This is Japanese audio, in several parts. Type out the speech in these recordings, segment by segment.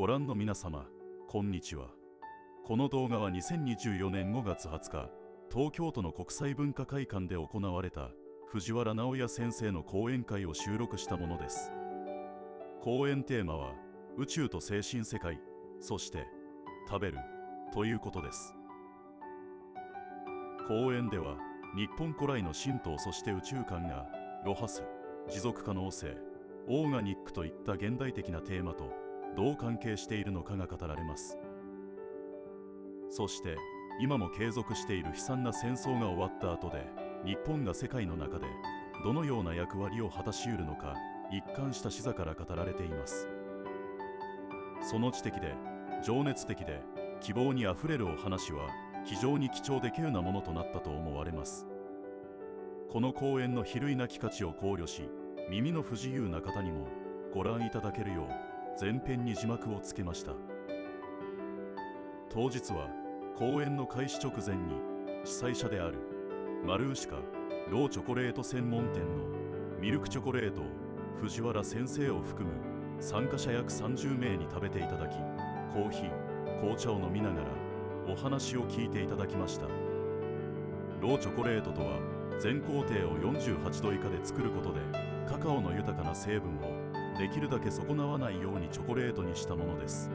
ご覧の皆様、こんにちは。この動画は2024年5月20日、東京都の国際文化会館で行われた藤原直哉先生の講演会を収録したものです。講演テーマは、宇宙と精神世界、そして食べるということです。講演では、日本古来の神道そして宇宙観がロハス、持続可能性、オーガニックといった現代的なテーマとどう関係しているのかが語られます。そして今も継続している悲惨な戦争が終わった後で、日本が世界の中でどのような役割を果たしうるのか、一貫した視座から語られています。その知的で情熱的で希望にあふれるお話は非常に貴重で稀有なものとなったと思われます。この講演の比類なき価値を考慮し、耳の不自由な方にもご覧いただけるよう前編に字幕をつけました。当日は講演の開始直前に主催者であるマルーシカローチョコレート専門店のミルクチョコレートを藤原先生を含む参加者約30名に食べていただき、コーヒー、紅茶を飲みながらお話を聞いていただきました。ローチョコレートとは全工程を48度以下で作ることでカカオの豊かな成分をできるだけ損なわないようにチョコレートにしたものです。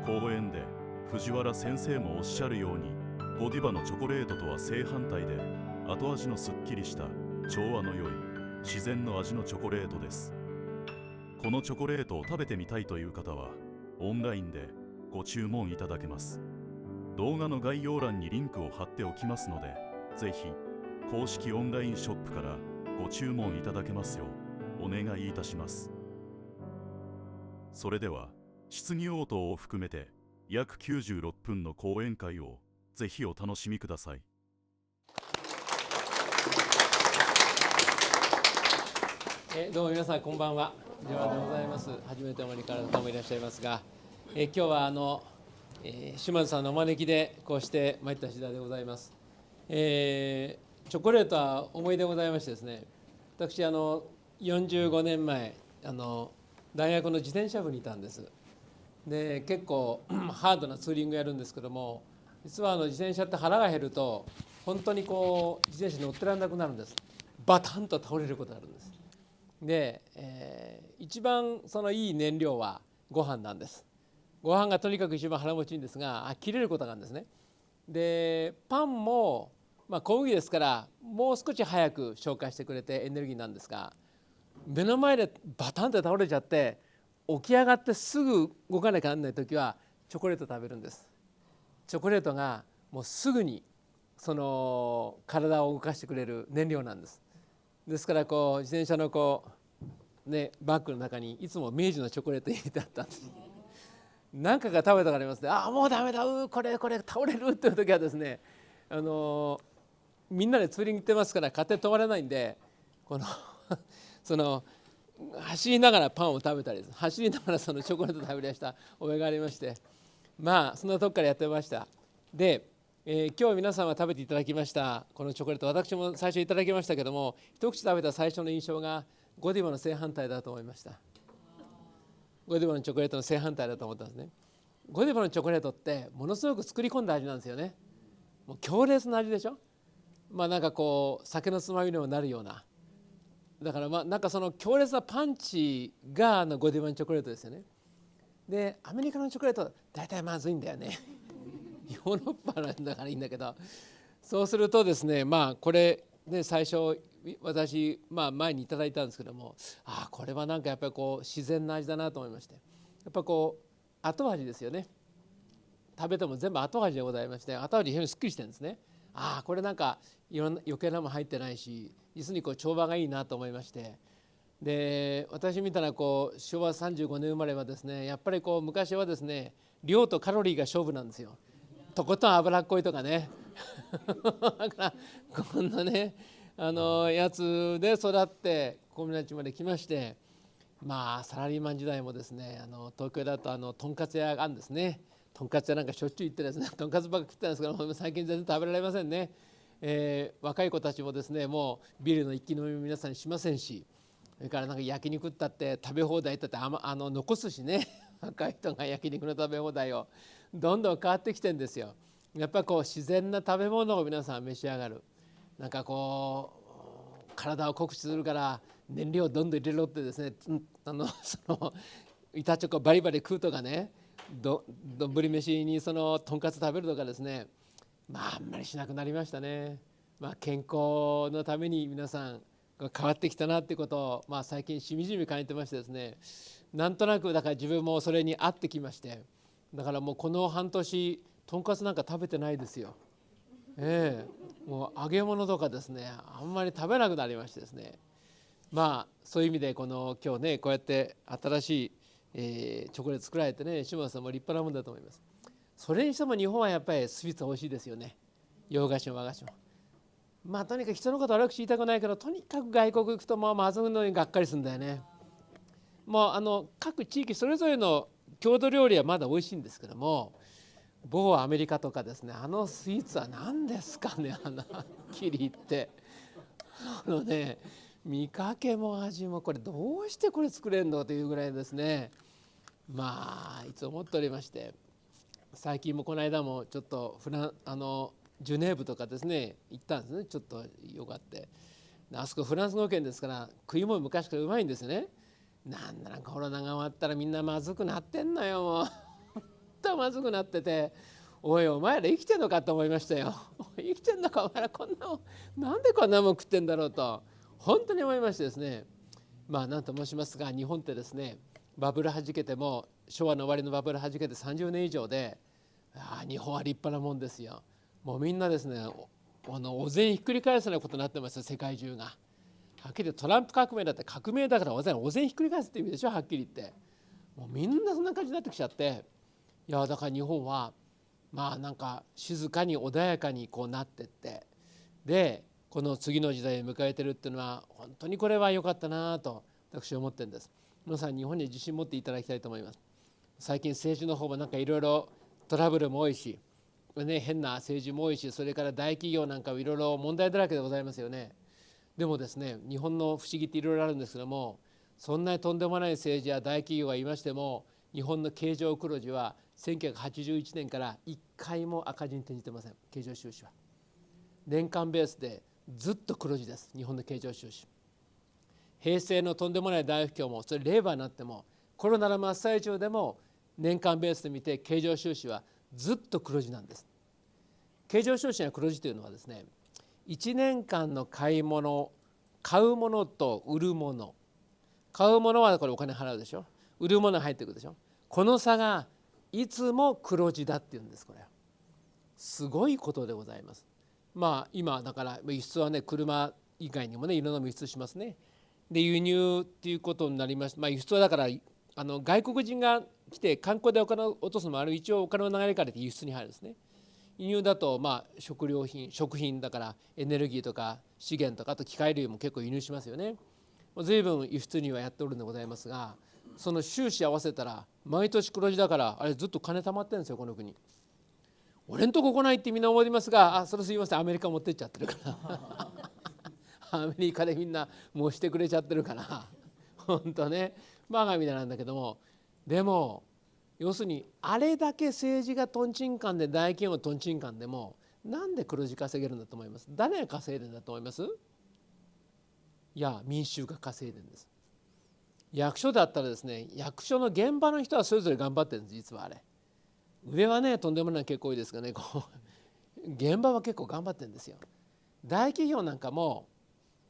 講演で藤原先生もおっしゃるように、ゴディバのチョコレートとは正反対で、後味のすっきりした調和の良い自然の味のチョコレートです。このチョコレートを食べてみたいという方はオンラインでご注文いただけます。動画の概要欄にリンクを貼っておきますので、ぜひ公式オンラインショップからご注文いただけますようお願いいたします。それでは質疑応答を含めて約96分の講演会をぜひお楽しみください。どうも皆さんこんばんは。ジョアでございます。初めてお招きからの方もいらっしゃいますが、今日は島津さんのお招きでこうして参った次第でございます。チョコレートは思い出ございましてですね、私45年前大学の自転車部にいたんです。で結構ハードなツーリングやるんですけども、実は自転車って腹が減ると本当にこう自転車に乗ってられなくなるんです。バタンと倒れることがあるんです。で、一番いい燃料はご飯なんです。ご飯がとにかく一番腹持ちいいんですが、切れることがあるんですね。でパンも、小麦ですからもう少し早く消化してくれてエネルギーなんですが、目の前でバタンって倒れちゃって起き上がってすぐ動かなきゃならない時はチョコレート食べるんです。チョコレートがもうすぐに体を動かしてくれる燃料なんです。ですから自転車のバッグの中にいつも明治のチョコレート入れてあったんです。何回か食べたことがありますね。もうダメだ、これ倒れるっていう時はですね、みんなでツーリング行ってますから勝手に止まれないんで、走りながらパンを食べたり走りながらチョコレートを食べたりした覚えがありまして、そんなとこからやってました。で、今日皆さんは食べていただきましたこのチョコレート、私も最初いただきましたけども、一口食べた最初の印象がゴディバの正反対だと思いました。ゴディバのチョコレートの正反対だと思ったんですね。ゴディバのチョコレートってものすごく作り込んだ味なんですよね。もう強烈な味でしょ。酒のつまみにもなるような、だから強烈なパンチがゴディバのチョコレートですよね。でアメリカのチョコレート大体まずいんだよね。ヨーロッパなんだからいいんだけど、そうするとですね、これね、最初私、前にいただいたんですけども、これはやっぱり自然な味だなと思いまして、やっぱ後味ですよね。食べても全部後味でございまして、後味非常にすっきりしてるんですね。これいろんな余計なもの入ってないし、実に調和がいいなと思いまして、で私みたいな昭和35年生まれはですね、やっぱり昔はですね、量とカロリーが勝負なんですよ。とことん脂っこいとかね。だからこんなねやつで育ってこの町まで来まして、サラリーマン時代もですね、東京だととんかつ屋があるんですね。とんかつ屋しょっちゅう行ってですね、とんかつばっか食ってたんですけど、最近全然食べられませんね。若い子たちもですね、もうビールの一気飲み皆さんにしませんし、それから焼肉ったって食べ放題ったって残すしね。若い人が焼肉の食べ放題をどんどん変わってきてるんですよ。やっぱりこう自然な食べ物を皆さん召し上がる。なんかこう体を酷使するから燃料をどんどん入れろってですね、その板チョコバリバリ食うとかね、どんぶり飯にそのとんかつ食べるとかですね、あんまりしなくなりましたね。健康のために皆さんが変わってきたなっていうことを、最近しみじみ感じてましてですね、なんとなくだから自分もそれに合ってきまして、だからもうこの半年とんかつなんか食べてないですよ。もう揚げ物とかですね、あんまり食べなくなりましてですね、そういう意味でこの今日ねこうやって新しい、チョコレート作られてね、島田さんも立派なもんだと思います。それにしても日本はやっぱりスイーツ美味しいですよね。洋菓子も和菓子も。とにかく人のこと悪く言いたくないけど、とにかく外国行くとまずいのにがっかりするんだよね。各地域それぞれの郷土料理はまだ美味しいんですけども、某アメリカとかですね、スイーツは何ですかね、はっきり言って見かけも味もこれどうしてこれ作れるのというぐらいですね、いつも思っておりまして、最近もこの間もちょっとジュネーブとかですね行ったんですね。ちょっとよかって、あそこフランス語圏ですから食い物昔からうまいんですよね。なんかコロナが終わったらみんなまずくなってんのよ、もう本当まずくなってて、お前ら生きてんのかと思いましたよ。生きてんのかお前ら、こんなもんなんでこんなもん食ってんだろうと本当に思いましてですね。なんと申しますが、日本ってですね、バブルはじけても昭和の終わりのバブルはじけて30年以上で、日本は立派なもんですよ。もうみんなですね、お膳ひっくり返すようなことになってますよ、世界中が。はっきり言ってトランプ革命だって革命だからお膳ひっくり返すって意味でしょ、はっきり言って。もうみんなそんな感じになってきちゃって、だから日本はなんか静かに穏やかにこうなってって、でこの次の時代を迎えてるっていうのは本当にこれは良かったなと私は思ってるんです。皆さん日本に自信持っていただきたいと思います。最近政治の方もなんかいろいろトラブルも多いし、変な政治も多いし、それから大企業なんかいろいろ問題だらけでございますよね。でもですね、日本の不思議っていろいろあるんですけども、そんなにとんでもない政治や大企業がいましても、日本の経常黒字は1981年から1回も赤字に転じてません。経常収支は年間ベースでずっと黒字です、日本の経常収支。平成のとんでもない大不況も、それ令和になっても、コロナの真っ最中でも年間ベースで見て経常収支はずっと黒字なんです。経常収支の黒字というのはですね、1年間の買い物、買うものと売るもの、買うものはこれお金払うでしょ、売るものが入ってくるでしょ、この差がいつも黒字だっていうんです。これはすごいことでございます。今だから輸出はね、車以外にもねいろんなもの輸出しますね。で輸入っていうことになりまして、輸出はだから外国人が来て観光でお金を落とすのもある、一応お金の流れから輸出に入るんですね。輸入だと食品だからエネルギーとか資源とか、あと機械類も結構輸入しますよね。随分輸出にはやっておるんでございますが、その収支合わせたら毎年黒字だから、あれずっと金貯まってるんですよ、この国。俺んとこ来ないってみんな思いますが、それすいません、アメリカ持ってっちゃってるからアメリカでみんなもうしてくれちゃってるから本当ね、バカみたいなんだけども、でも要するにあれだけ政治がトンチンカンで大企業トンチンカンでも、なんで黒字稼げるんだと思います？誰が稼いでるんだと思います？民衆が稼いでるんです。役所だったらですね、役所の現場の人はそれぞれ頑張ってるんです。実はあれ上はねとんでもない結構多いですがね、現場は結構頑張ってるんですよ。大企業なんかも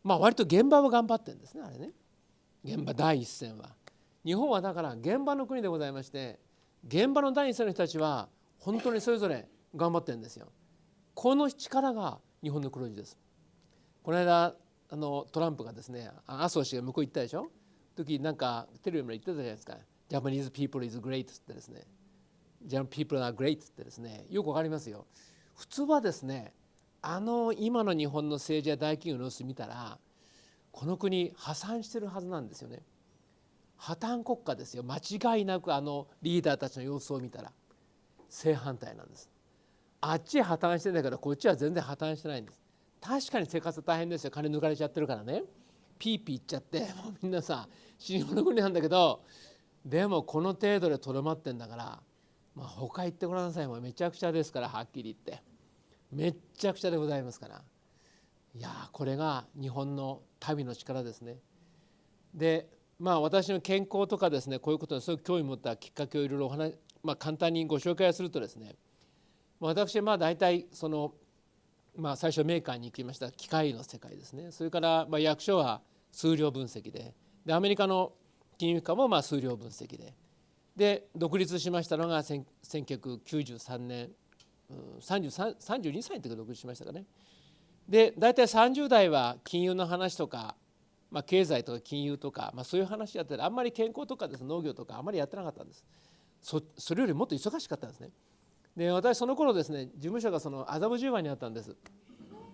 割と現場は頑張ってるんですね、あれね。現場第一線は。日本はだから現場の国でございまして、現場の第一線の人たちは本当にそれぞれ頑張ってるんですよ。この力が日本の黒字です。この間トランプがですね、麻生氏が向こう行ったでしょ、時なんかテレビも言ってたじゃないですか。 Japanese people is great ってですね、Japanese people are great ってですね、よくわかりますよ。普通はですね、今の日本の政治や大企業の様子見たら、この国破産してるはずなんですよね。破綻国家ですよ、間違いなく。リーダーたちの様子を見たら正反対なんです。あっち破綻してんだけど、こっちは全然破綻してないんです。確かに生活大変ですよ、金抜かれちゃってるからね。ピーピー言っちゃって、もうみんなさ死に物狂いなんだけど、でもこの程度でとどまってんだから、他行ってごらんなさい。もうめちゃくちゃですから、はっきり言ってめっちゃくちゃでございますから。いやこれが日本の旅の力ですね。で私の健康とかですね、こういうことにすごく興味を持ったきっかけをいろいろお話、簡単にご紹介をするとですね、私は大体その、最初メーカーに行きました。機械の世界ですね。それから役所は数量分析でアメリカの金融機関も数量分析で独立しましたのが1993年32歳の時に独立しましたかね。で大体30代は金融の話とか、経済とか金融とか、そういう話やってて、あんまり健康とかです、農業とかあんまりやってなかったんです。それよりもっと忙しかったんですね。で私その頃ですね、事務所がその麻布十番にあったんです。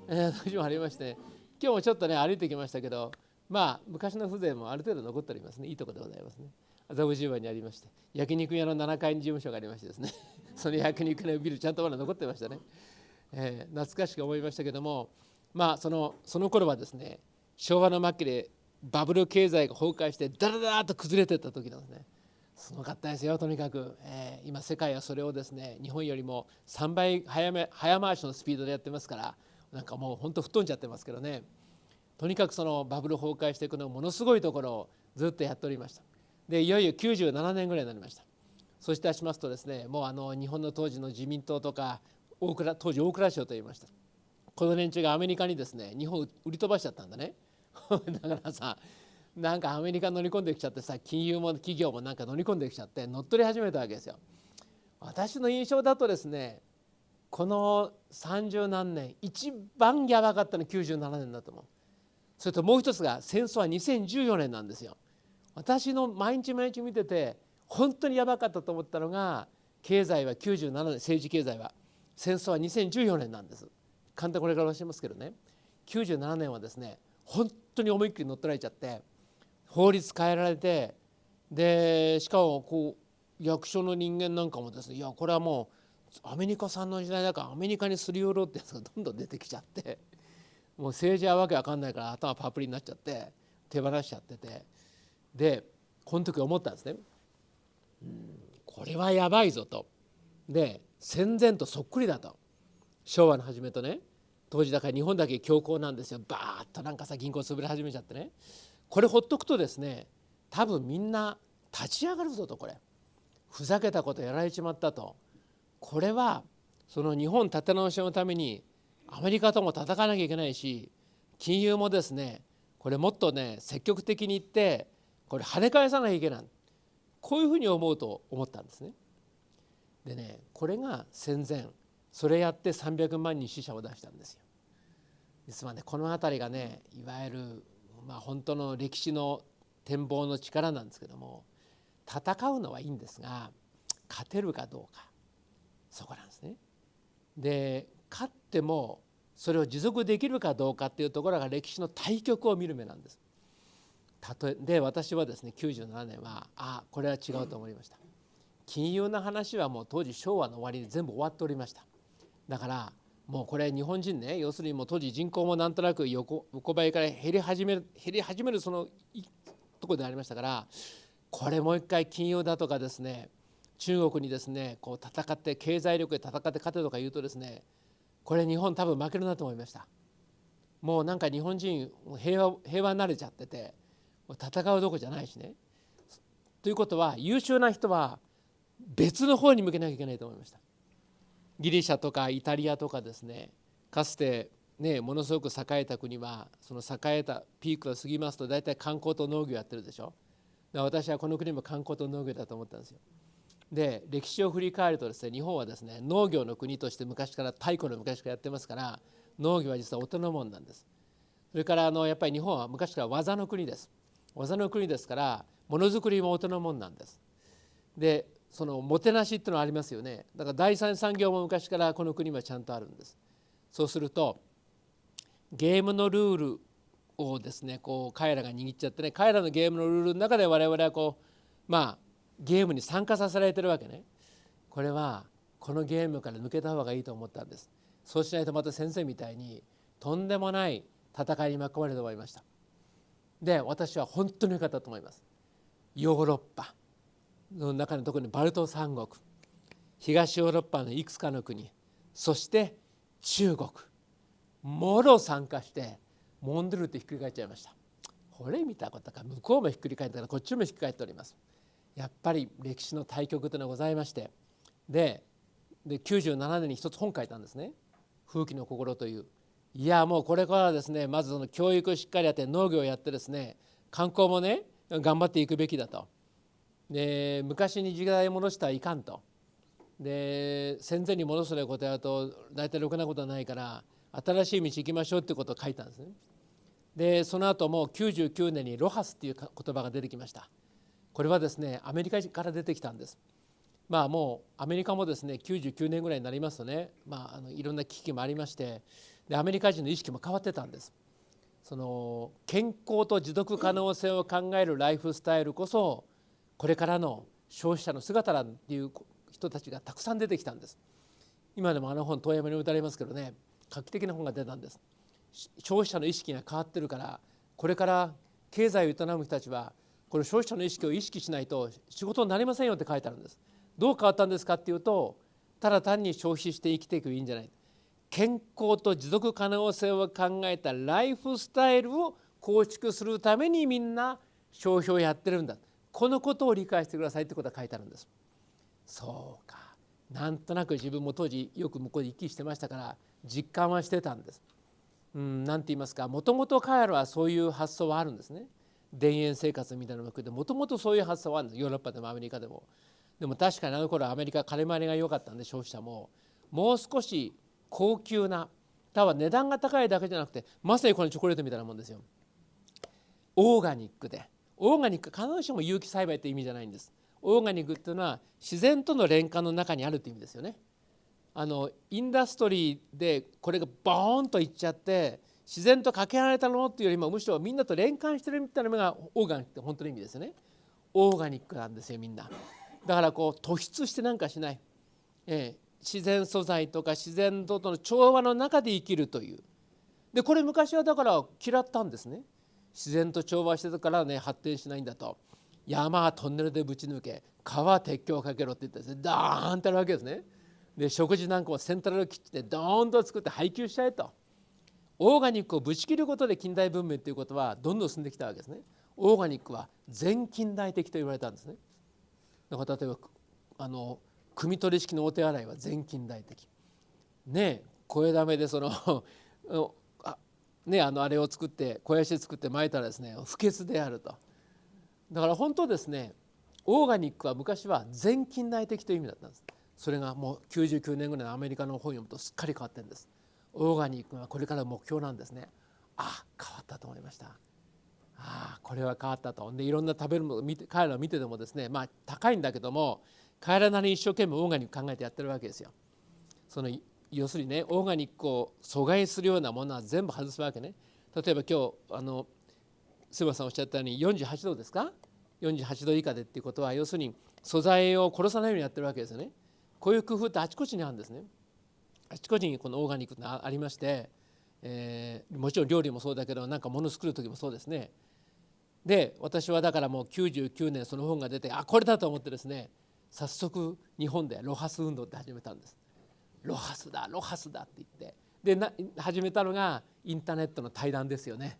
麻布十番ありまして、今日もちょっとね歩いてきましたけど、昔の風情もある程度残っておりますね。いいところでございますね。麻布十番にありまして、焼肉屋の7階に事務所がありましてですねその焼肉のビルちゃんとまだ残ってましたね。懐かしく思いましたけども、その頃はですね、昭和の末期でバブル経済が崩壊してダラダラと崩れていった時なんですね。すごかったですよ。とにかく、今世界はそれをですね、日本よりも3倍早回しのスピードでやってますから、なんかもう本当吹っ飛んじゃってますけどね。とにかくそのバブル崩壊していくのものすごいところをずっとやっておりました。でいよいよ97年ぐらいになりました。そういたしますとですね、もう日本の当時の自民党とか当時大蔵省と言いました、この連中がアメリカにですね、日本売り飛ばしちゃったんだねだからさ、なんかアメリカ乗り込んできちゃってさ、金融も企業もなんか乗り込んできちゃって乗っ取り始めたわけですよ。私の印象だとですね、この30何年一番やばかったの97年だと思う。それともう一つが、戦争は2014年なんですよ。私の毎日毎日見てて本当にやばかったと思ったのが、経済は97年、政治経済は、戦争は2014年なんです。簡単にこれから教えますけどね、97年はですね、本当に思いっきり乗っ取られちゃって、法律変えられて、でしかも役所の人間なんかもですね、いやこれはもうアメリカ産の時代だからアメリカにすり寄ろうってやつがどんどん出てきちゃって、もう政治はわけわかんないから頭パプリになっちゃって手放しちゃってて、でこの時思ったんですね、これはやばいぞと。で戦前とそっくりだと。昭和の初めとね、当時だから日本だけ強硬なんですよ。バーッとなんかさ、銀行潰れ始めちゃってね、これほっとくとですね、多分みんな立ち上がるぞと。これふざけたことやられちまったと。これはその日本立て直しのためにアメリカとも戦わなきゃいけないし、金融もですね、これもっとね積極的に言ってこれ跳ね返さなきゃいけない、こういうふうに思ったんですね。でね、これが戦前それやって300万人死者を出したんですよ。ですのでこの辺りがね、いわゆる本当の歴史の展望の力なんですけども、戦うのはいいんですが勝てるかどうか、そこなんですね。で勝ってもそれを持続できるかどうかっていうところが歴史の対極を見る目なんです。で私はですね、97年はこれは違うと思いました。金融の話はもう当時昭和の終わりで全部終わっておりました。だからもうこれ日本人ね、要するにもう当時人口もなんとなく横ばいから減り始めるそのところでありましたから、これもう一回金融だとかですね、中国にですね戦って経済力で戦って勝てとか言うとですね、これ日本多分負けるなと思いました。もうなんか日本人平和になれちゃってて、戦うどこじゃないしね。ということは優秀な人は別の方に向けなきゃいけないと思いました。ギリシャとかイタリアとかですね、かつてねものすごく栄えた国は、その栄えたピークが過ぎますと大体観光と農業やってるでしょ。私はこの国も観光と農業だと思ったんですよ。で歴史を振り返るとですね、日本はですね農業の国として昔から太古の昔からやってますから、農業は実はお手の物なんです。それからやっぱり日本は昔から技の国です。技の国ですからものづくりもお手の物なんです。でそのもてなしっていうのはありますよね。だから第三産業も昔からこの国はちゃんとあるんです。そうするとゲームのルールをですね彼らが握っちゃってね、彼らのゲームのルールの中で我々はゲームに参加させられてるわけね。これはこのゲームから抜けた方がいいと思ったんです。そうしないとまた先生みたいにとんでもない戦いに巻き込まれると思いました。で私は本当に良かったと思います。ヨーロッパ、の中の特にバルト三国、東ヨーロッパのいくつかの国、そして中国、もろ参加してモンドゥルってひっくり返っちゃいました。これ見たことか、向こうもひっくり返ったらこっちもひっくり返っております。やっぱり歴史の対局というのがございまして、で97年に一つ本書いたんですね。風紀の心という。いやもうこれからはですね、まずその教育をしっかりやって農業をやってですね、観光もね頑張っていくべきだと。で昔に時代を戻してはいかんと。で戦前に戻すようなことやると大体ろくなことはないから新しい道行きましょうってことを書いたんですね。でその後も99年にロハスっていう言葉が出てきました。これはですねアメリカから出てきたんです。まあもうアメリカもですね99年ぐらいになりますとね、いろんな危機もありまして、でアメリカ人の意識も変わってたんです。その健康と持続可能性を考えるライフスタイルこそこれからの消費者の姿だっていう人たちがたくさん出てきたんです。今でも本遠山に打たれますけどね、画期的な本が出たんです。消費者の意識が変わってるから、これから経済を営む人たちはこれ消費者の意識を意識しないと仕事になりませんよって書いてあるんです。どう変わったんですかっていうと、ただ単に消費して生きていくいいんじゃない、健康と持続可能性を考えたライフスタイルを構築するためにみんな消費をやってるんだ、このことを理解してくださいってことが書いてあるんです。そうか、なんとなく自分も当時よく向こうで行き来してましたから実感はしてたんです。なんて言いますか、もともと彼らはそういう発想はあるんですね。田園生活みたいなのも含めてもともとそういう発想はあるんです。ヨーロッパでもアメリカでも。でも確かにあの頃はアメリカ金回りが良かったんで、消費者ももう少し高級な、ただ値段が高いだけじゃなくて、まさにこのチョコレートみたいなもんですよ。オーガニックで、オーガニック必ずしも有機栽培って意味じゃないんです。オーガニックっていうのは自然との連関の中にあるって意味ですよね。インダストリーでこれがボーンといっちゃって自然とかけ離れたのっていうよりも、むしろみんなと連関してるみたいなのがオーガニックって本当の意味ですよね。オーガニックなんですよみんな。だからこう突出してなんかしない、自然素材とか自然との調和の中で生きるという。でこれ昔はだから嫌ったんですね。自然と調和してたからね発展しないんだと。山はトンネルでぶち抜け、川は鉄橋をかけろって言ってですね、ダーンってあるわけですね。で食事なんかもセントラルキッチンでドーンと作って配給しちゃえと。オーガニックをぶち切ることで近代文明ということはどんどん進んできたわけですね。オーガニックは全近代的と言われたんですね。だから例えば汲み取り式のお手洗いは全近代的ね。声だめでそのあれを作って肥やし作って撒いたらですね不潔であると。だから本当ですね、オーガニックは昔は全近代的という意味だったんです。それがもう99年ぐらいのアメリカの本を読むとすっかり変わってるんです。オーガニックはこれからの目標なんですね。変わったと思いました。これは変わったと。でいろんな食べるものを彼らを見ててもですね、高いんだけども彼らなりに一生懸命オーガニック考えてやってるわけですよ。要するにね、オーガニックを阻害するようなものは全部外すわけね。例えば今日須山さんおっしゃったように48度ですか、48度以下でっていうことは要するに素材を殺さないようにやってるわけですよね。こういう工夫ってあちこちにあるんですね。あちこちにこのオーガニックがありまして、もちろん料理もそうだけどなんか物作る時もそうですね。で私はだからもう99年その本が出てこれだと思ってですね、早速日本でロハス運動って始めたんです。ロハスだロハスだって言って、で始めたのがインターネットの対談ですよね。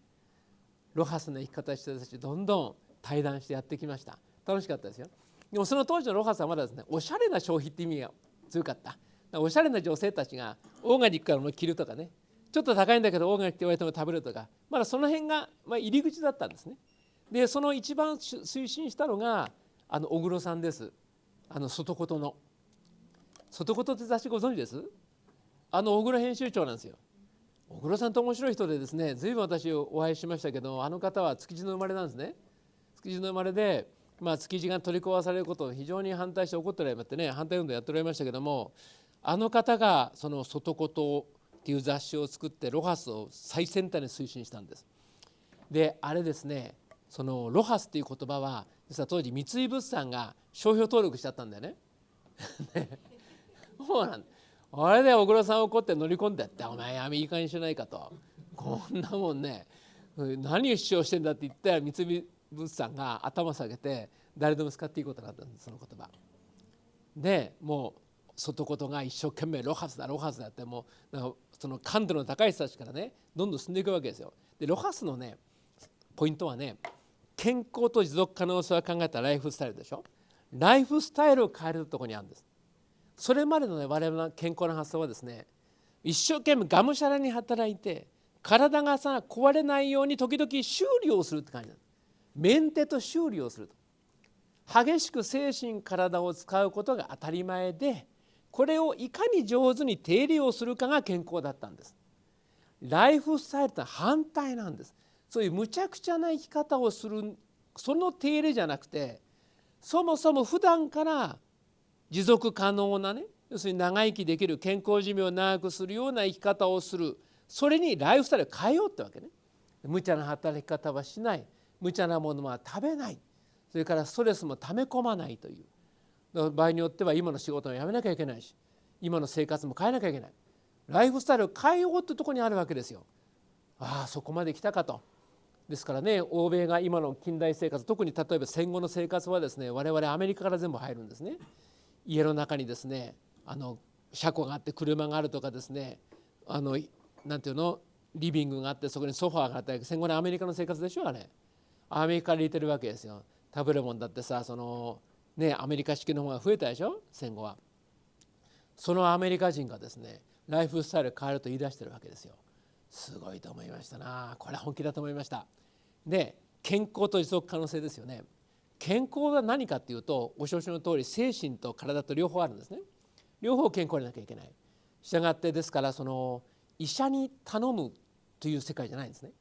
ロハスの生き方してた人たちどんどん対談してやってきました。楽しかったですよ。でもその当時のロハスはまだですね、おしゃれな消費って意味が強かった。おしゃれな女性たちがオーガニックからも着るとかね、ちょっと高いんだけどオーガニックって言われても食べるとか、まだその辺が入り口だったんですね。でその一番推進したのが小黒さんです。外言の外言って雑誌ご存知です？小黒編集長なんですよ。小黒さんと面白い人でですね、随分私お会いしましたけど、あの方は築地の生まれなんですね。築地の生まれで、築地が取り壊されることを非常に反対して怒っておられましてね、反対運動やっておられましたけども、あの方がその外言っていう雑誌を作ってロハスを最先端に推進したんです。であれですね、そのロハスっていう言葉は実は当時三井物産が商標登録しちゃったんだよね。そうなんだ。あれで小黒さん怒って乗り込んでって「お前アメリカにしないか」と「こんなもんね何を主張してんだ」って言ったら三井ブースさんが頭下げて誰でも使っていいことになったんです、その言葉で。もう外言が一生懸命ロハスだロハスだってもうなんかその感度の高い人たちからねどんどん進んでいくわけですよ。でロハスのねポイントはね、健康と持続可能性を考えたライフスタイルでしょ。ライフスタイルを変えるところにあるんです。それまでのね我々の健康の発想はですね、一生懸命がむしゃらに働いて体がさ壊れないように時々修理をするって感じなんです。メンテと修理をすると、激しく精神体を使うことが当たり前で、これをいかに上手に手入れをするかが健康だったんです。ライフスタイルとは反対なんです。そういう無茶苦茶な生き方をする、その手入れじゃなくて、そもそも普段から持続可能なね、要するに長生きできる健康寿命を長くするような生き方をする、それにライフスタイルを変えようってわけね。無茶な働き方はしない、無茶なものは食べない、それからストレスも溜め込まないという、場合によっては今の仕事を辞めなきゃいけないし、今の生活も変えなきゃいけない、ライフスタイルを変えようってところにあるわけですよ。ああそこまで来たかと。ですからね、欧米が今の近代生活、特に例えば戦後の生活はですね、我々アメリカから全部入るんですね。家の中にですね車庫があって車があるとかですね、なんていうのリビングがあってそこにソファーがあったり、戦後のアメリカの生活でしょ。あれアメリカで入れてるわけですよ。食べるもんだってさアメリカ式の方が増えたでしょ戦後は。そのアメリカ人がですねライフスタイル変えると言い出してるわけですよ。すごいと思いましたな。これは本気だと思いました。で健康と持続可能性ですよね。健康は何かっていうと、ご承知の通り精神と体と両方あるんですね。両方健康になきゃいけない。したがってですから医者に頼むという世界じゃないんですね。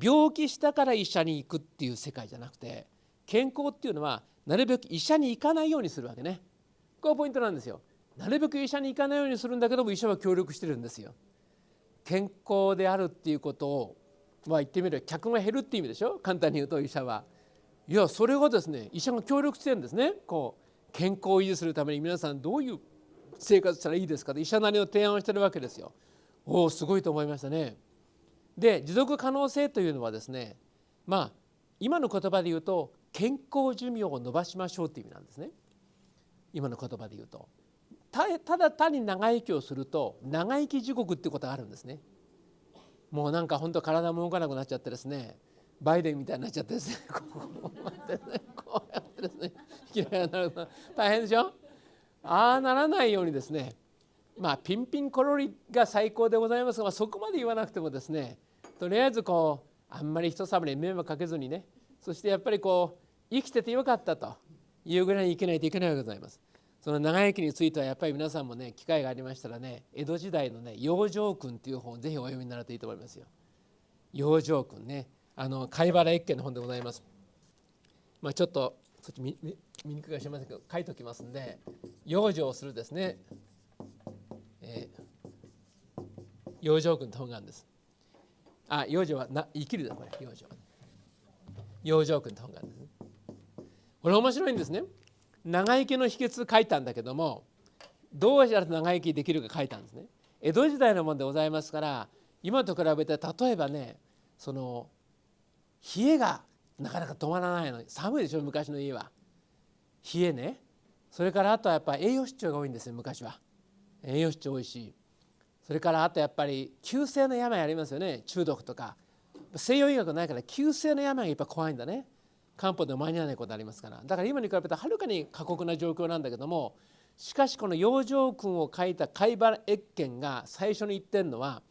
病気したから医者に行くっていう世界じゃなくて、健康っていうのはなるべく医者に行かないようにするわけね。これがポイントなんですよ。なるべく医者に行かないようにするんだけども、医者は協力してるんですよ。健康であるっていうことを言ってみれば客が減るっていう意味でしょ。簡単に言うと医者は。いやそれがですね、医者が協力してるんですね。健康を維持するために皆さんどういう生活したらいいですかと医者なりの提案をしてるわけですよ。おおすごいと思いましたね。で持続可能性というのはですね、今の言葉で言うと健康寿命を伸ばしましょうという意味なんですね。今の言葉で言うとただ単に長生きをすると長生き地獄っていうことがあるんですね。もうなんか本当体も動かなくなっちゃってですね、バイデンみたいになっちゃってですね、こうやってですね、いきなりなると大変でしょ。ああならないようにですね、ピンピンコロリが最高でございますが、そこまで言わなくてもですね、とりあえずあんまり人様に迷惑かけずにね、そしてやっぱり生きててよかったというぐらいに生きないといけないわけでございます。その長生きについてはやっぱり皆さんもね、機会がありましたらね、江戸時代のね養生訓という本をぜひお読みになるといいと思いますよ。養生訓ね、貝原越見の本でございます。ちょっとそっち見にくいかもしれませんけど書いておきますんで、養生をするですね、養生訓と本があるんです。養生は生きるだこれ養生訓と本があるんです、ね。これ面白いんですね。長生きの秘訣書いたんだけども、どうやら長生きできるか書いたんですね。江戸時代のものでございますから、今と比べて例えばね、冷えがなかなか止まらないの。寒いでしょ昔の家は。冷えね。それからあとはやっぱり栄養失調が多いんですよ昔は。栄養失調多いし、それからあとやっぱり急性の病ありますよね。中毒とか西洋医学ないから急性の病がいっぱい怖いんだね。漢方でも間に合わないことありますから。だから今に比べたらはるかに過酷な状況なんだけども、しかしこの養生訓を書いた貝原越見が最初に言ってるのは、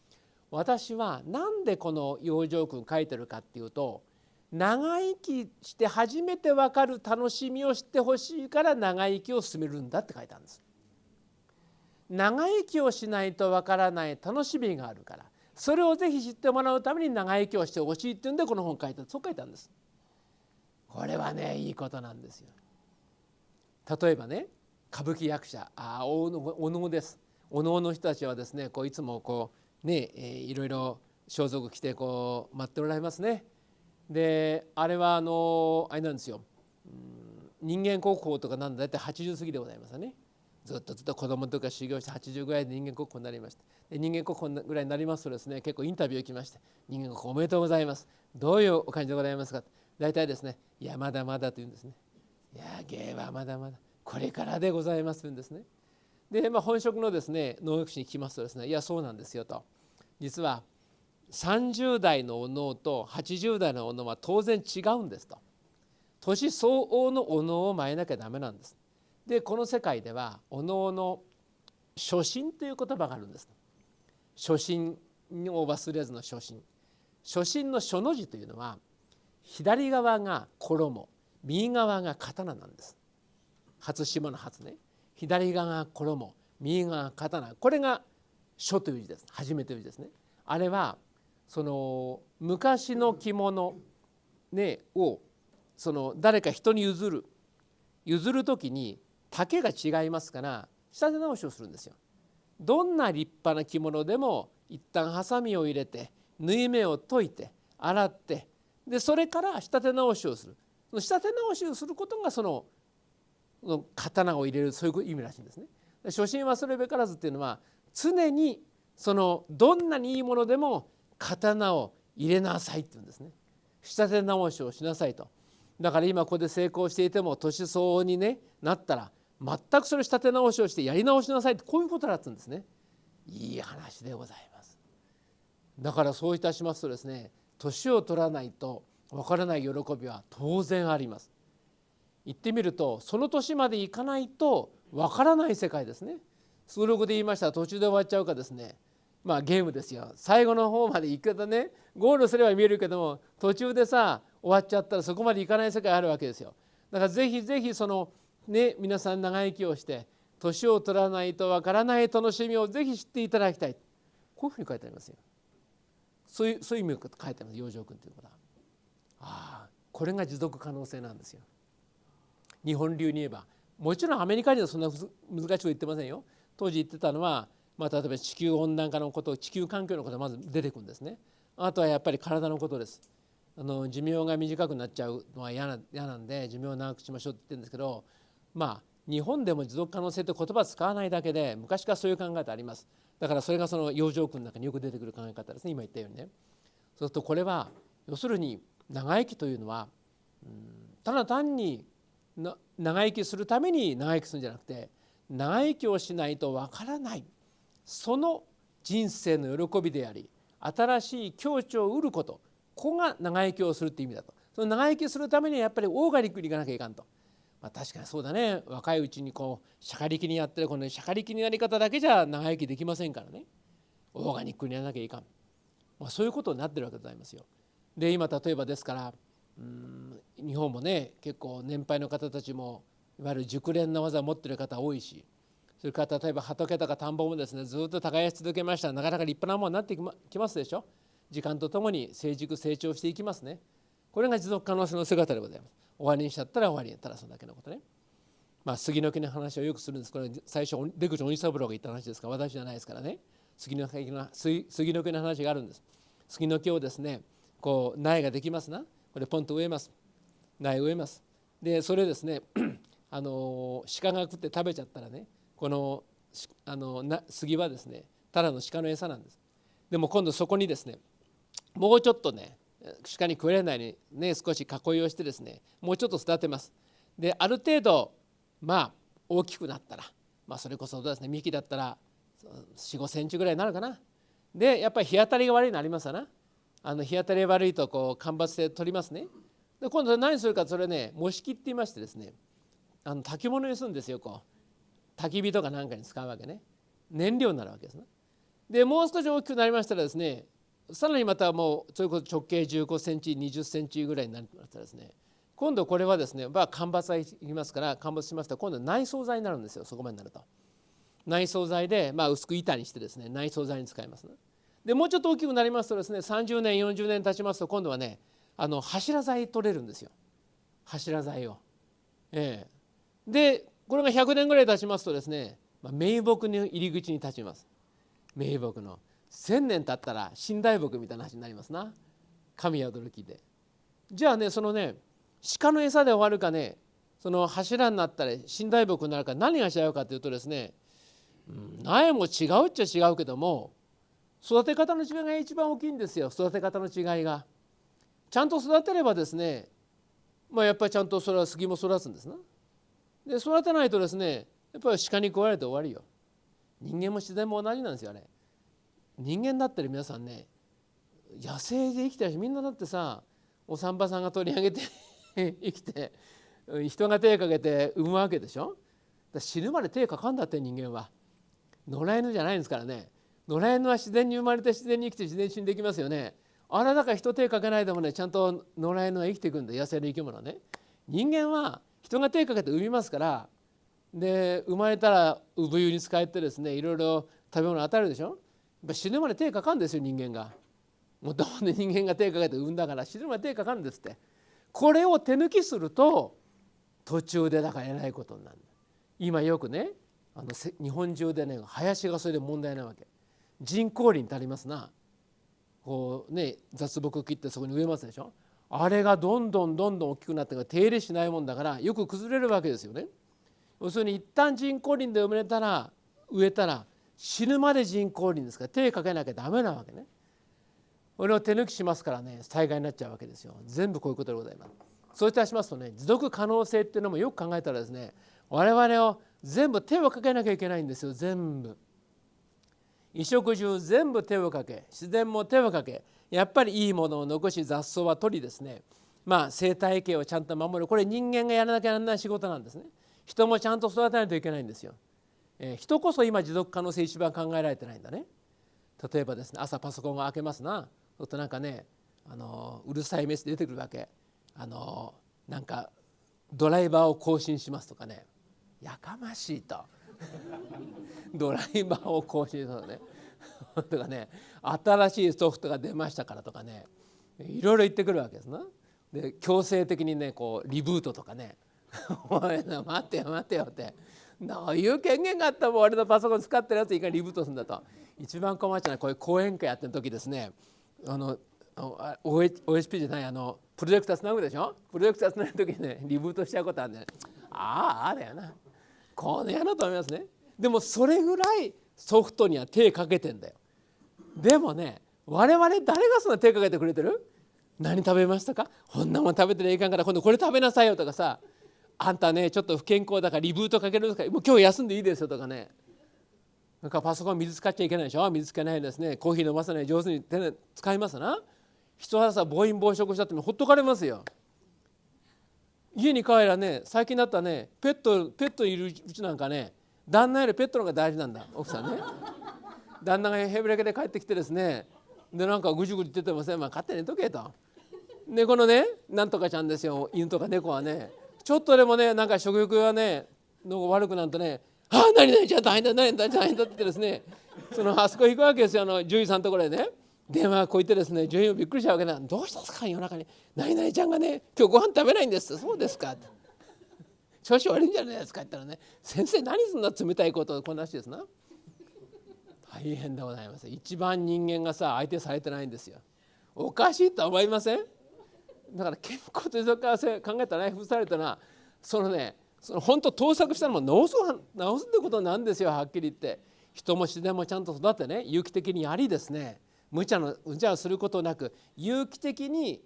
私はなんでこの養生訓書いてるかっていうと、長生きして初めて分かる楽しみを知ってほしいから長生きを進めるんだって書いたんです。長生きをしないと分からない楽しみがあるから、それをぜひ知ってもらうために長生きをしてほしいっていうんでこの本を書いた。そう書いたんです。これはねいいことなんですよ。例えばね、歌舞伎役者お能です。お能の人たちはですね、いつもいろいろ装束着て待っておられますね。であれはあれなんですよ、人間国宝とかなんだいたい80過ぎでございますよね。ずっと子供とか修行して80ぐらいで人間国宝になりました。で人間国宝ぐらいになりますとですね、結構インタビュー来まして、人間国宝おめでとうございます、どういうお感じでございますか。大体ですね、いやまだまだと言うんですね。いや芸はまだまだこれからでございますと言うんですね。で、本職のですね能力士に聞きますとですね、いやそうなんですよと、実は30代のお能と80代のお能は当然違うんですと。年相応のお能を舞えなきゃダメなんです。でこの世界ではお能の初心という言葉があるんです。初心を忘れずの初心。初心の初の字というのは左側が衣、右側が刀なんです。初霜の初ね、左側が衣、右側が刀、これが初という字です。初めという字ですね。あれはその昔の着物、ね、をその誰か人に譲る時に丈が違いますから仕立て直しをするんですよ。どんな立派な着物でも一旦ハサミを入れて縫い目を解いて洗って、でそれから仕立て直しをする。その仕立て直しをすることがその刀を入れる、そういう意味らしいんですね。初心忘れべからずっていうのは常にそのどんなにいいものでも刀を入れなさいっていうんですね。仕立て直しをしなさいと。だから今ここで成功していても年相応に、なったら全くそれ仕立て直しをしてやり直しなさいって、こういうことだったんですね。いい話でございます。だからそういたしますとですね、年を取らないとわからない喜びは当然あります。言ってみるとその年までいかないとわからない世界ですね。数録で言いましたら途中で終わっちゃうかですね、ゲームですよ。最後の方まで行くとね、ゴールすれば見えるけども途中でさ終わっちゃったらそこまでいかない世界あるわけですよ。だからぜひぜひその皆さん長生きをして年を取らないとわからない楽しみをぜひ知っていただきたい、こういうふうに書いてありますよ。そういう意味を書いてあります。養生君ということは、これが持続可能性なんですよ。日本流に言えば、もちろんアメリカ人はそんな難しいこと言ってませんよ。当時言ってたのは、例えば地球温暖化のこと、地球環境のことがまず出てくるんですね。あとはやっぱり体のことです。寿命が短くなっちゃうのは嫌なんで寿命を長くしましょうって言ってるんですけど、日本でも持続可能性って言葉使わないだけで昔からそういう考え方あります。だからそれがその養生訓の中によく出てくる考え方ですね、今言ったようにね。そうするとこれは要するに長生きというのはただ単に長生きするために長生きするんじゃなくて、長生きをしないとわからないその人生の喜びであり新しい境地を得ること、ここが長生きをするっていう意味だと。その長生きするためにはやっぱりオーガニックにいかなきゃいかんと。確かにそうだね、若いうちにしゃかりきにやってるこのしゃかりきのやり方だけじゃ長生きできませんからね、オーガニックにやらなきゃいかん、そういうことになってるわけでございますよ。で今例えばですから日本もね結構年配の方たちもいわゆる熟練な技を持っている方多いし、それから例えば畑とか田んぼもですねずっと耕し続けましたらなかなか立派なものになってきますでしょ。時間とともに成熟成長していきますね。これが持続可能性の姿でございます。終わりにしちゃったら終わりに、ただそれだけのことね。杉の木の話をよくするんです。これ最初出口鬼三郎が言った話ですから私じゃないですからね。杉の木の話があるんです。杉の木をですね苗ができますな。これポンと植えます。苗を植えます。でそれですね鹿が食って食べちゃったらね、この杉はですねただの鹿の餌なんです。でも今度そこにですねもうちょっとね鹿に食えないように少し囲いをしてですねもうちょっと育てます。である程度大きくなったら、それこそですね幹だったら4、5センチぐらいになるかな。でやっぱり日当たりが悪いのありますわな。日当たりが悪いと間伐で取りますね。で今度何するか、それね模式って言いましてですね焚き物にするんですよ。焚き火とかなんかに使うわけね。燃料になるわけですね。でもう少し大きくなりましたらですね、さらにまたもうそれこそ直径15センチ20センチぐらいになりましたらですね、今度これはですね間伐がいきますから、間伐しますと今度は内装材になるんですよ。そこまでになると内装材で薄く板にしてですね内装材に使いますね。でもうちょっと大きくなりますとですね30年40年経ちますと今度はね柱材取れるんですよ。柱材を。でこれが100年ぐらい経ちますとですね名木の入り口に立ちます。名木の1000年経ったら神大木みたいな話になりますな。神宿る木で。じゃあねそのね鹿の餌で終わるかね、その柱になったり神大木になるか、何が違うかというとですね、苗も違うっちゃ違うけども育て方の違いが一番大きいんですよ。育て方の違いがちゃんと育てればですねやっぱりちゃんとそれは杉も育つんですな。で育てないとですね、やっぱり鹿に食われて終わりよ。人間も自然も同じなんですよね。人間だったら皆さんね、野生で生きてるし、みんなだってさ、お産婆さんが取り上げて生きて、人が手をかけて産むわけでしょ。死ぬまで手かかんだって。人間は野良犬じゃないんですからね。野良犬は自然に生まれて自然に生きて自然に死んでいきますよね。あれだから人手かけないでもね、ちゃんと野良犬は生きていくんだ。野生の生き物はね。人間は人が手かけて産みますから、で生まれたら産湯に使えてですね、いろいろ食べ物与えるでしょ。やっぱ死ぬまで手かかるんですよ、人間が。もともと人間が手かけて産んだから死ぬまで手かかるんですって。これを手抜きすると途中でだからえらいことになる。今よくね、日本中でね、林がそれで問題なわけ。人工林ってありますな。こうね、雑木切ってそこに植えますでしょ。あれがどんどん大きくなって手入れしないもんだからよく崩れるわけですよね。要するに一旦人工林で植えたら死ぬまで人工林ですから手かけなきゃダメなわけね。これを手抜きしますからね、災害になっちゃうわけですよ。全部こういうことでございます。そういたしますとね、持続可能性っていうのもよく考えたらですね、我々を全部手をかけなきゃいけないんですよ。全部衣食住全部手をかけ、自然も手をかけ、やっぱりいいものを残し雑草は取りですね、生態系をちゃんと守る。これ人間がやらなきゃならない仕事なんですね。人もちゃんと育てないといけないんですよ。人こそ今持続可能性一番考えられてないんだね。例えばですね、朝パソコンが開けますな。そうするとなんかね、うるさいメス出てくるわけ。なんかドライバーを更新しますとかね、やかましいとドライバーを更新するのねとかね、新しいソフトが出ましたからとかね、いろいろ言ってくるわけですな。で強制的にね、こうリブートとかねおい待ってよって、どういう権限があったら俺のパソコン使ってるやついいからリブートするんだと。一番困っちゃうのはこういう講演会やってる時ですね、OHP じゃない、プロジェクターつなぐでしょ。プロジェクターつなぐ時にね、リブートしちゃうことあるんで、ね、あだよな、この野郎と思いますね。でもそれぐらいソフトには手かけてんだよ。でもね、我々誰がそんな手かけてくれてる？何食べましたか？こんなもん食べてないかんから今度これ食べなさいよとかさ、あんたねちょっと不健康だからリブートかけるんですから、もう今日休んでいいですよとかね。なんかパソコン水使っちゃいけないでしょ。水つけないですね。コーヒー飲ませない、上手に手使いますな。人はさ、暴飲暴食したってほっとかれますよ。家に帰らね、最近だったらね、ペットいるうちなんかね、旦那よりペットの方が大事なんだ、奥さんね。旦那がヘブレケで帰ってきてですね、でなんかぐじゅぐじゅ言っててもさ、勝手にとけと。でこのね、なんとかちゃんですよ、犬とか猫はね、ちょっとでもね、なんか食欲がねの悪くなるとね、何々ちゃん大変だ大変だ大変だって言ってですね、あそこ行くわけですよ、獣医さんのところでね。電話こう言ってですね、獣医もびっくりしちゃうわけだ。どうしたんですか夜中に、何々ちゃんがね今日ご飯食べないんです。そうですか、調子悪いんじゃないですかって言ったらね、先生何そんな冷たいことをこんなしですな。大変でございます。一番人間がさ相手されてないんですよ。おかしいと思いません？だから健康と持続可能性考えたらライフスタイルというのは本当盗作したのも直すってことなんですよ。はっきり言って人も自然もちゃんと育ってね、有機的にやりですね、無茶をすることなく有機的に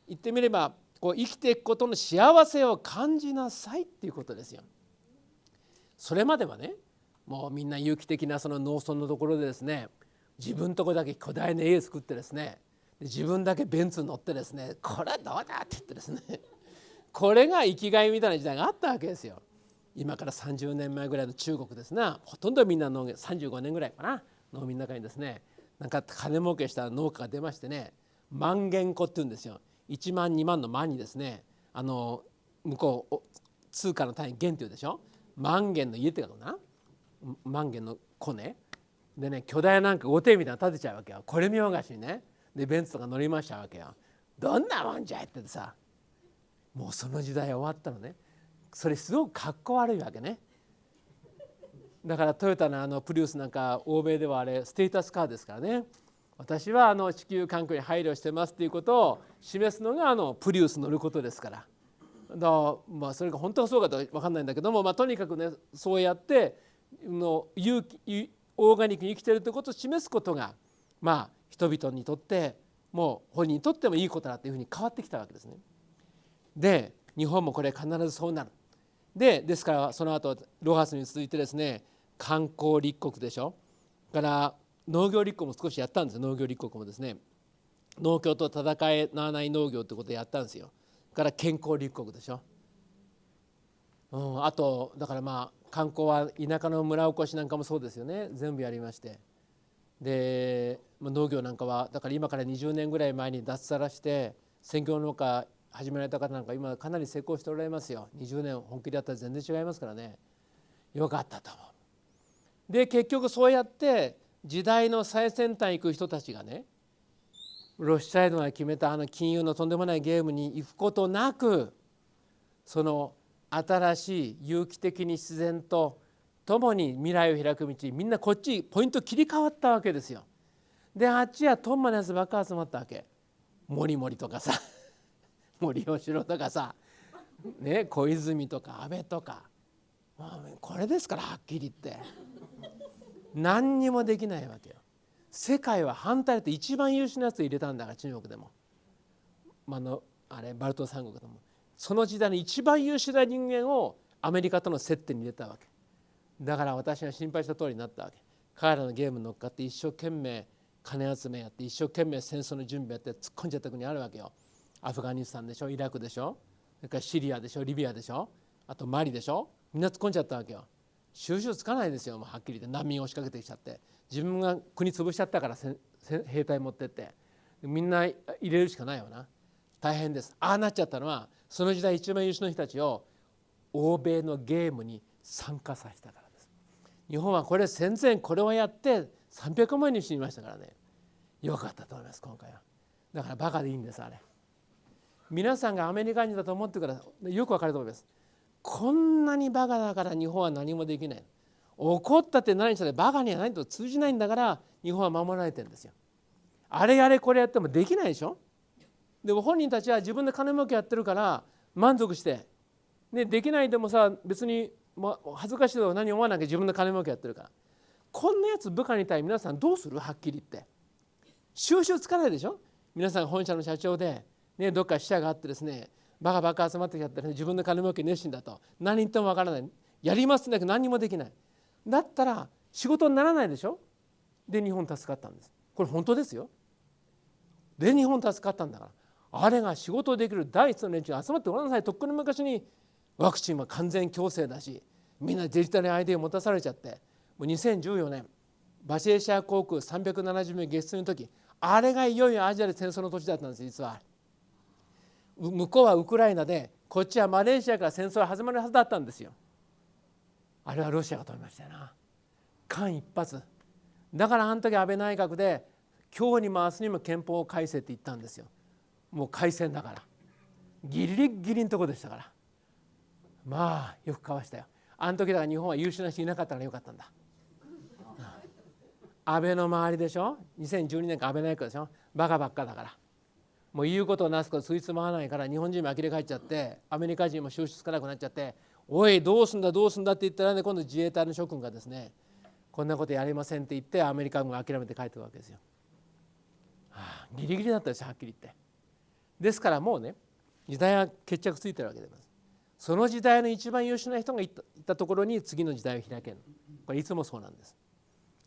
言ってみればこう生きていくことの幸せを感じなさいっていうことですよ。それまではね、もうみんな有機的な農村のところでですね、自分のところだけ巨大な家作ってですね、で自分だけベンツに乗ってですね、これはどうだって言ってですね、これが生きがいみたいな時代があったわけですよ。今から30年前ぐらいの中国ですな、ほとんどみんな農業、35年ぐらいかな、農民の中にですね、なんか金儲けした農家が出ましてね、万元戸って言うんですよ。1万2万の万にですね、向こう通貨の単位元っていうでしょ。万元の家っていうのかな、万元の戸ね。でね、巨大なんか御殿みたいなの建てちゃうわけよ。これ見よがしにね。でベンツとか乗りましたわけよ。どんなもんじゃいってさ、もうその時代終わったのね。それすごくかっこ悪いわけね。だからトヨタのプリウスなんか欧米ではあれステータスカーですからね。私は地球環境に配慮してますっていうことを示すのがプリウス乗ることですから。それが本当はそうかと分かんないんだけども、とにかくね、そうやってオーガニックに生きてるということを示すことが人々にとっても本人にとってもいいことだというふうに変わってきたわけですね。で日本もこれ必ずそうなる。ですからその後ロハスに続いてですね、観光立国でしょ。から農業立国も少しやったんですよ。農業立国もですね、農協と戦えない農業ってことでやったんですよ。から健康立国でしょ。あとだから観光は田舎の村おこしなんかもそうですよね。全部やりまして、で農業なんかはだから今から20年ぐらい前に脱サラして専業農家始められた方なんか今かなり成功しておられますよ。20年本気でやったら全然違いますからね。よかったと思う。で結局そうやって時代の最先端行く人たちがね、ロスチャイルドが決めた金融のとんでもないゲームに行くことなく、その新しい有機的に自然と共に未来を開く道、みんなこっちポイント切り替わったわけですよ。であっちはトンマのやつばっか集まったわけ。森森とかさ森喜朗とかさ、ね、小泉とか安倍とか、これですからはっきり言って何にもできないわけよ。世界は反対って一番優秀なやつを入れたんだから、中国でも、あれバルト三国でも、その時代の一番優秀な人間をアメリカとの接点に入れたわけだから、私が心配した通りになったわけ。彼らのゲームに乗っかって一生懸命金集めやって、一生懸命戦争の準備やって突っ込んじゃった国あるわけよ。アフガニスタンでしょ、イラクでしょ、それからシリアでしょ、リビアでしょ、あとマリでしょ、みんな突っ込んじゃったわけよ。収拾つかないですよ。もうはっきり言って難民を押しかけてきちゃって、自分が国潰しちゃったから兵隊持ってってみんな入れるしかないよな。大変です。ああなっちゃったのはその時代一番優秀な人たちを欧米のゲームに参加させたからです。日本はこれ戦前これをやって300万人死にましたからね。よかったと思います今回は。だからバカでいいんです。あれ皆さんがアメリカ人だと思ってください。よくわかると思います。こんなにバカだから日本は何もできない。怒ったって何したってバカには何と通じないんだから日本は守られてるんですよ。あれやれこれやってもできないでしょ。でも本人たちは自分で金儲けやってるから満足して、できないでもさ別に恥ずかしいとか何思わなきゃ、自分で金儲けやってるから。こんなやつ部下に対皆さんどうする？はっきり言って収拾つかないでしょ。皆さん本社の社長で、どっか支社があってですね、バカバカ集まってきちゃって、自分の金儲け熱心だと何言ってもわからない、やりますんだけど何にもできない。だったら仕事にならないでしょ。で日本助かったんです。これ本当ですよ。で日本助かったんだから、あれが仕事できる第一の連中集まってごらんなさい。とっくの昔にワクチンは完全強制だし、みんなデジタル ID を持たされちゃって、もう2014年バシエシア航空370名撃墜の時、あれがいよいよアジアで戦争の年だったんです。実は向こうはウクライナでこっちはマレーシアから戦争が始まるはずだったんですよ。あれはロシアが止めましたよな、間一髪。だからあの時安倍内閣で今日にも明日にも憲法を改正って言ったんですよ。もう改選だからギリギリのとこでしたから、まあよくかわしたよ。あの時だから日本は優秀な人いなかったからよかったんだ。安倍の周りでしょ、2012年から安倍内閣でしょ、バカばっかだから、もう言うことをなすことついつまわないから、日本人も呆れ返っちゃって、アメリカ人も収拾つかなくなっちゃって、おいどうすんだどうすんだって言ったらね、今度自衛隊の諸君がですね、こんなことやりませんって言ってアメリカ軍が諦めて帰ってくるわけですよ。ギリギリだったですよ、はっきり言って。ですからもうね、時代は決着ついてるわけです。その時代の一番優秀な人がいたところに次の時代を開ける。これいつもそうなんです。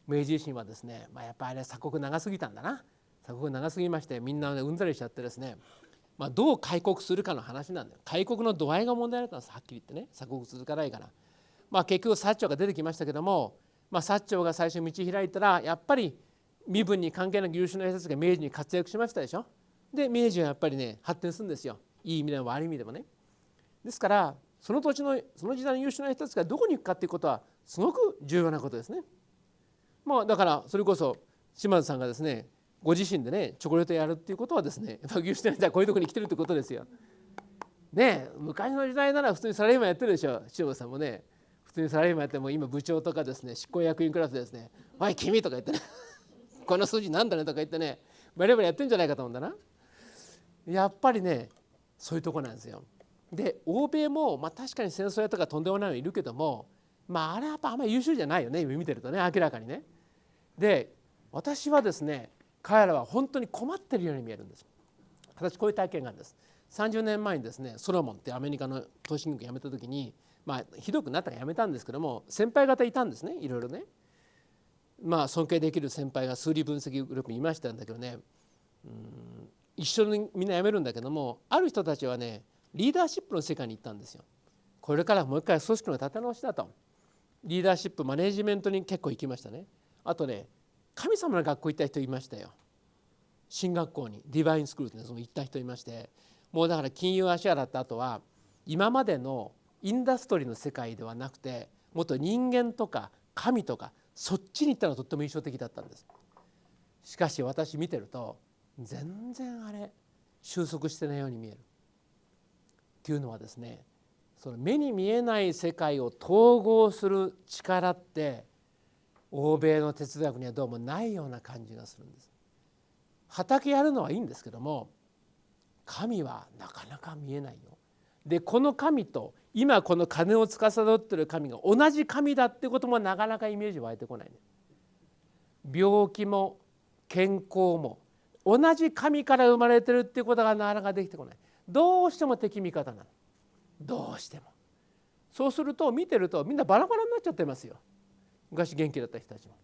明治維新はですね、やっぱりあれ鎖国長すぎたんだな。鎖国長すぎまして、みんなうんざりしちゃってですね、どう開国するかの話なんだよ。開国の度合いが問題だったんです、はっきり言ってね。鎖国続かないから。結局薩長が出てきましたけども、薩長が最初道開いたらやっぱり身分に関係なく優秀な人たちが明治に活躍しましたでしょ。で明治はやっぱりね発展するんですよ。いい意味でも悪い意味でもね。ですからその時代の優秀な人たちがどこに行くかっていうことはすごく重要なことですね。だからそれこそ島津さんがですね、ご自身でねチョコレートやるっていうことはですね、優秀な人はこういうところに来てるってことですよ。ね、昔の時代なら普通にサラリーマンやってるでしょ。島津さんもね普通にサラリーマンやっても、今部長とかですね執行役員クラスでですね、おい君とか言ってねこの数字なんだねとか言ってね、バリバリやってるんじゃないかと思うんだな。やっぱりねそういうとこなんですよ。で欧米も確かに戦争やとかとんでもないのいるけども、あれはやっぱあんまり優秀じゃないよね、見てるとね、明らかにね。で私はですね、彼らは本当に困ってるように見えるんです。私こういう体験があるんです。30年前にですね、ソロモンってアメリカの投資銀行辞めた時に、ひどくなったから辞めたんですけども、先輩方いたんですね、いろいろね。尊敬できる先輩が数理分析グループにいましたんだけどね、一緒にみんな辞めるんだけども、ある人たちはね、リーダーシップの世界に行ったんですよ。これからもう一回組織の立て直しだと。リーダーシップマネージメントに結構行きましたね。あとね、神様の学校行った人いましたよ。神学校にディバインスクールってその行った人いまして、もうだから金融足洗った後は今までのインダストリーの世界ではなくて、もっと人間とか神とかそっちに行ったのがとっても印象的だったんです。しかし私見てると全然あれ収束してないように見える。っていうのはですね、その目に見えない世界を統合する力って欧米の哲学にはどうもないような感じがするんです。畑やるのはいいんですけども、神はなかなか見えないよ。でこの神と今この金を司っている神が同じ神だってこともなかなかイメージ湧いてこないね。病気も健康も同じ神から生まれてるっていうことがなかなかできてこない。どうしても敵味方なの。どうしても。そうすると見てるとみんなバラバラになっちゃってますよ。昔元気だった人たちも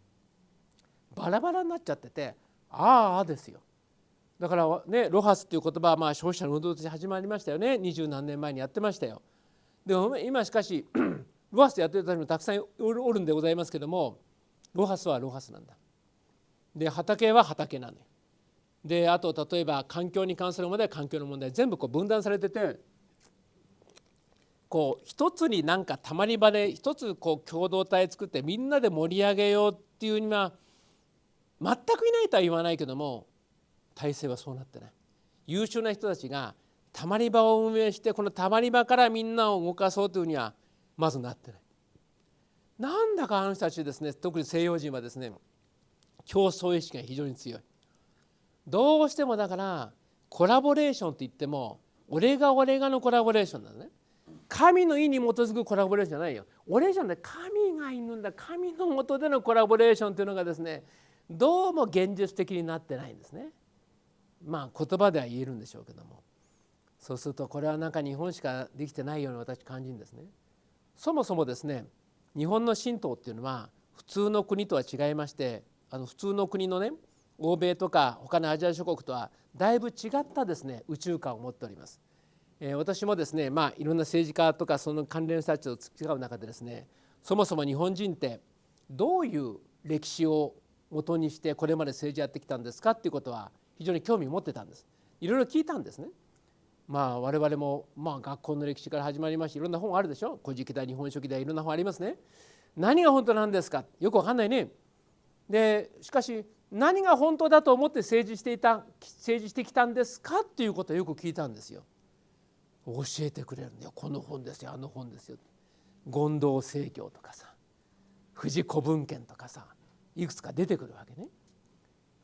バラバラになっちゃってて、ああですよ。だからね、ロハスっていう言葉は消費者の運動として始まりましたよね。20何年前にやってましたよ。でも今しかしロハスやってる人たちもたくさんおるんでございますけども、ロハスはロハスなんだ。で畑は畑なのよ。であと例えば環境に関する問題は環境の問題、全部分断されてて、一つになんかたまり場で一つ共同体作ってみんなで盛り上げようっていうには全くいないとは言わないけども、体制はそうなってない。優秀な人たちがたまり場を運営して、このたまり場からみんなを動かそうというにはまずなってない。なんだかあの人たちですね、特に西洋人はですね、競争意識が非常に強い。どうしてもだからコラボレーションって言っても俺がのコラボレーションなのね。神の意に基づくコラボレーションじゃないよ。俺じゃない、神がいるんだ。神の下でのコラボレーションというのがですね、どうも現実的になってないんですね。言葉では言えるんでしょうけども、そうするとこれはなんか日本しかできてないように私感じるんですね。そもそもですね、日本の神道っていうのは普通の国とは違いまして、普通の国のね、欧米とか他のアジア諸国とはだいぶ違ったですね宇宙観を持っております。私もですね、いろんな政治家とかその関連者たちと付き合う中でですね、そもそも日本人ってどういう歴史を元にしてこれまで政治やってきたんですかっていうことは非常に興味を持ってたんです。いろいろ聞いたんですね。我々も学校の歴史から始まりまして、いろんな本あるでしょ。古事記だ日本書紀だいろんな本ありますね。何が本当なんですかよく分かんないね。でしかし何が本当だと思って政治してきたんですかっていうことをよく聞いたんですよ。教えてくれるんだよ。この本ですよ、あの本ですよ。権道正教とかさ、富士古文献とかさ、いくつか出てくるわけね。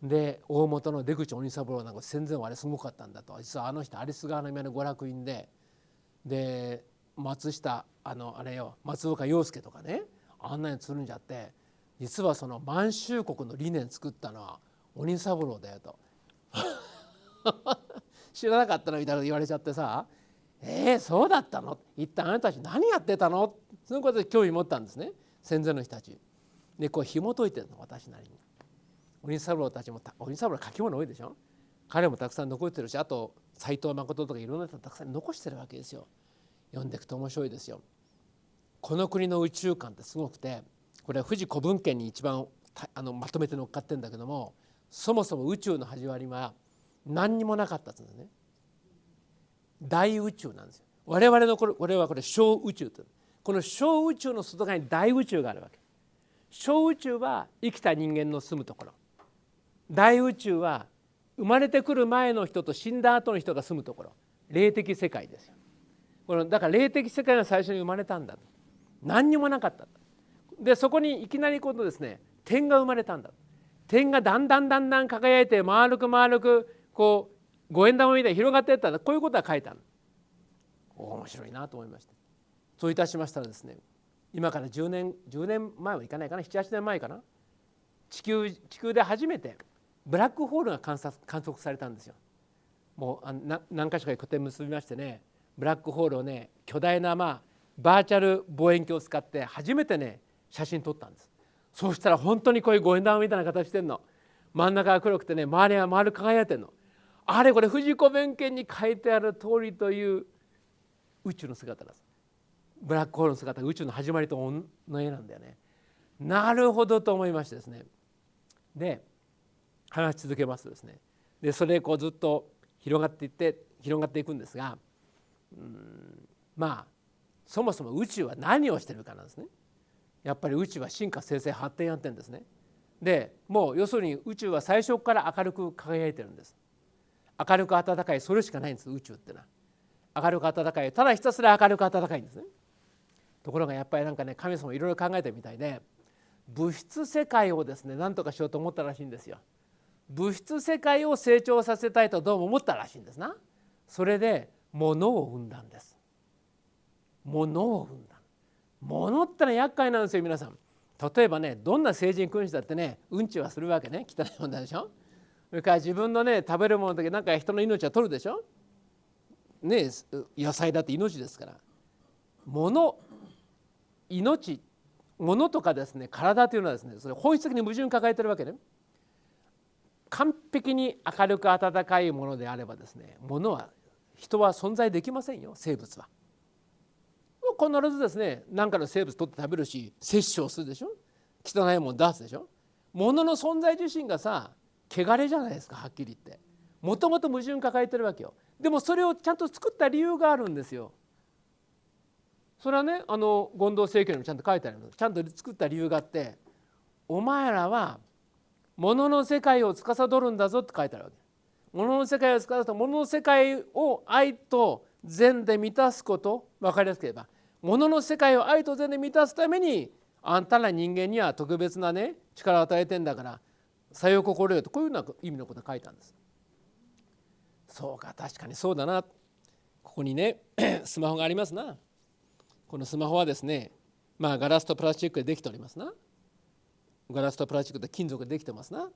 で大本の出口鬼三郎なんか戦前はあれすごかったんだと。実はあの人有栖川の宮の娯楽院で松下あれよ松岡洋介とかね、あんなにつるんじゃって、実はその満州国の理念作ったのは鬼三郎だよと知らなかったのみたいなこと言われちゃってさ、そうだったの、一体あなたたち何やってたの、そういうことで興味持ったんですね、戦前の人たちで。紐解いてるの私なりに。鬼三郎たちも鬼三郎書き物多いでしょ。彼もたくさん残ってるし、あと斎藤誠とかいろんな人たくさん残してるわけですよ。読んでいくと面白いですよ。この国の宇宙観ってすごくて、これは富士古文献に一番まとめて乗っかってるんだけども、そもそも宇宙の始まりは何にもなかったんですね。大宇宙なんですよ。我々はこれ小宇宙と、この小宇宙の外側に大宇宙があるわけ。小宇宙は生きた人間の住むところ、大宇宙は生まれてくる前の人と死んだ後の人が住むところ、霊的世界ですよ。だから霊的世界が最初に生まれたんだと。何にもなかった。でそこにいきなりですね、点が生まれたんだ。点がだんだん輝いて丸く五円玉みたいに広がっていったんだ。こういうことが書いてある。面白いなと思いました。そういたしましたらですね、今から10年前はいかないかな、7、8年前かな、地球で初めてブラックホールが観測されたんですよ。もう何箇所かに拠点結びましてね、ブラックホールをね巨大なバーチャル望遠鏡を使って初めてね写真撮ったんです。そうしたら本当にこういう五円玉みたいな形してんの。真ん中が黒くてね、周りは丸く輝いてんの。あれこれ藤子弁慶に書いてある通りという宇宙の姿です。ブラックホールの姿が宇宙の始まりと同じなんだよね。なるほどと思いましてですね。で話し続けますとですね、でそれずっと広がっていくんですが、そもそも宇宙は何をしてるかなんですね。やっぱり宇宙は進化生成発展やってるんですね。でもう要するに宇宙は最初から明るく輝いてるんです。明るく暖かい、それしかないんです。宇宙ってのは明るく暖かい、ただひたすら明るく暖かいんですね。ところがやっぱり神様いろいろ考えてるみたいで、物質世界をですね何とかしようと思ったらしいんですよ。物質世界を成長させたいとどうも思ったらしいんですな。それで物を生んだんです。物を生んだ。物ってのは厄介なんですよ皆さん。例えばね、どんな聖人君主だってねうんちはするわけね。汚いもんだでしょ。それから自分のね食べるものの時人の命は取るでしょ。ね、野菜だって命ですから。命物とかですね、体というのはですね、それ本質的に矛盾を抱えてるわけね。完璧に明るく温かいものであればですね、人は存在できませんよ。生物は必ずですね何かの生物取って食べるし、摂取をするでしょ。汚いもの出すでしょ。物の存在自身が汚れじゃないですか。はっきり言ってもともと矛盾抱えてるわけよ。でもそれをちゃんと作った理由があるんですよ。それはね、権藤聖教にもちゃんと書いてあるの。ちゃんと作った理由があって、お前らは物の世界を司るんだぞって書いてあるわけ。物の世界を司ると、物の世界を愛と善で満たすこと、分かりやすければ物の世界を愛と善で満たすためにあんたら人間には特別なね力を与えてんだからさよ心よと、こういうような意味のことが書いたんです。そうか、確かにそうだな。ここにねスマホがありますな。このスマホはですね、ガラスとプラスチックでできておりますな。ガラスとプラスチックで金属でできてますな。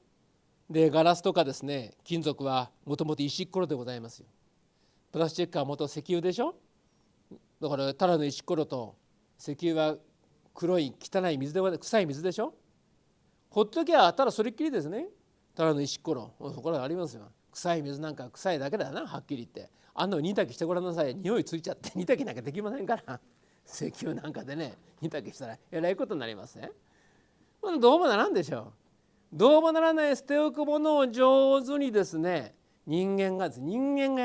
でガラスとかですね金属はもともと石っころでございますよ。プラスチックは元石油でしょ。だからただの石ころと石油は黒い汚い水で臭い水でしょ。ほっときゃただそれっきりですね。ただの石ころ、そこらがありますよ。臭い水なんか臭いだけだな、はっきり言って。あんなの煮炊きしてごらんなさい。匂いついちゃって煮炊きなんかできませんから石油なんかでね煮炊きしたらえらいことになりますね。どうもならんでしょう。どうもならない捨ておくものを上手にですね人間がや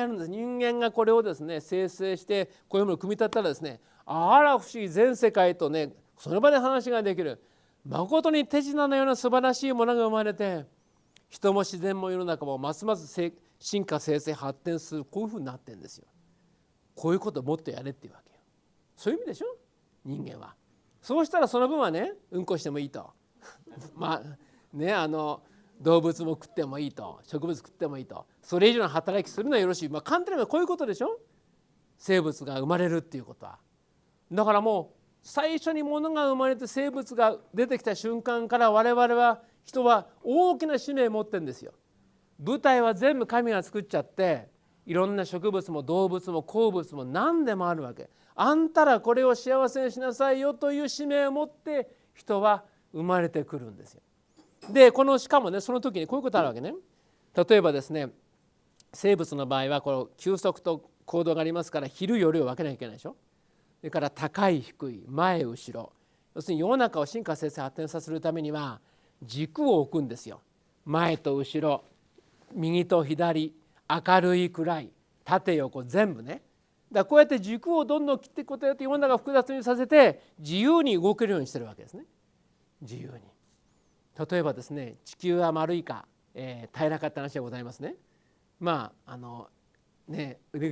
るんです。人間がこれをですね生成してこういうものを組み立てたらですね、あら不思議、全世界とねその場で話ができる、誠に手品のような素晴らしいものが生まれて、人も自然も世の中もますます進化生成発展する、こういうふうになってるんですよ。こういうことをもっとやれっていうわけよ。そういう意味でしょ人間は。そうしたらその分はねうんこしてもいいと動物も食ってもいいと、植物食ってもいいと、それ以上の働きするのはよろしい。簡単に言えばこういうことでしょ。生物が生まれるっていうことは。だからもう最初に物が生まれて生物が出てきた瞬間から我々は人は大きな使命を持ってるんですよ。舞台は全部神が作っちゃって、いろんな植物も動物も鉱物も何でもあるわけ。あんたらこれを幸せにしなさいよという使命を持って人は生まれてくるんですよ。でしかもねその時にこういうことあるわけね。例えばですね、生物の場合はこの休息と行動がありますから、昼夜を分けなきゃいけないでしょ。それから高い低い前後ろ、要するに世の中を進化生成発展させるためには軸を置くんですよ。前と後ろ、右と左、明るい暗い、縦横全部ね。だからこうやって軸をどんどん切っていくことによって世の中を複雑にさせて自由に動けるようにしてるわけですね。自由に。例えばですね、地球は丸いか、平らかって話でございますね。海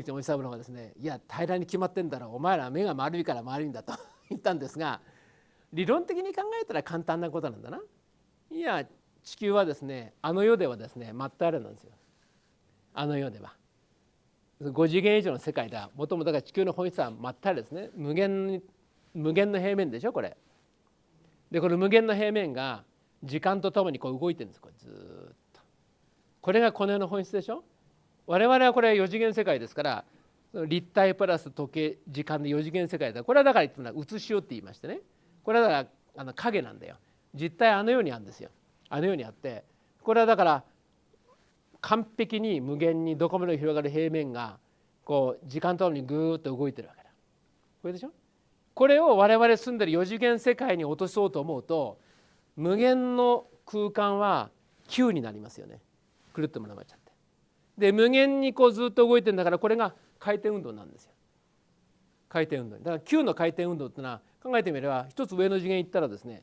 口おじさんがですね、いや平らに決まってんだろう、お前ら目が丸いから丸いんだと言ったんですが、理論的に考えたら簡単なことなんだな。いや地球はですね、世ではですね真っ平らなんですよ。世では5次元以上の世界ではもともと地球の本質は真っ平らですね。無限の平面でしょこれで。この無限の平面が時間とともにこう動いてるんです。これずっとこれがこの世の本質でしょ。我々はこれは4次元世界ですから、立体プラス時計時間で4次元世界だ。これはだから言ってのは写しようって言いましてね、これはだから影なんだよ。実体あのようにあるんですよ。あのようにあって、これはだから完璧に無限にどこまでも広がる平面がこう時間とともにぐーっと動いてるわけだ。これでしょ。これを我々住んでる4次元世界に落とそうと思うと、無限の空間は9になりますよね。くるっと回っちゃって、で無限にこうずっと動いてるんだから、これが回転運動なんですよ。回転運動だから9の回転運動ってのは、考えてみれば一つ上の次元行ったらですね、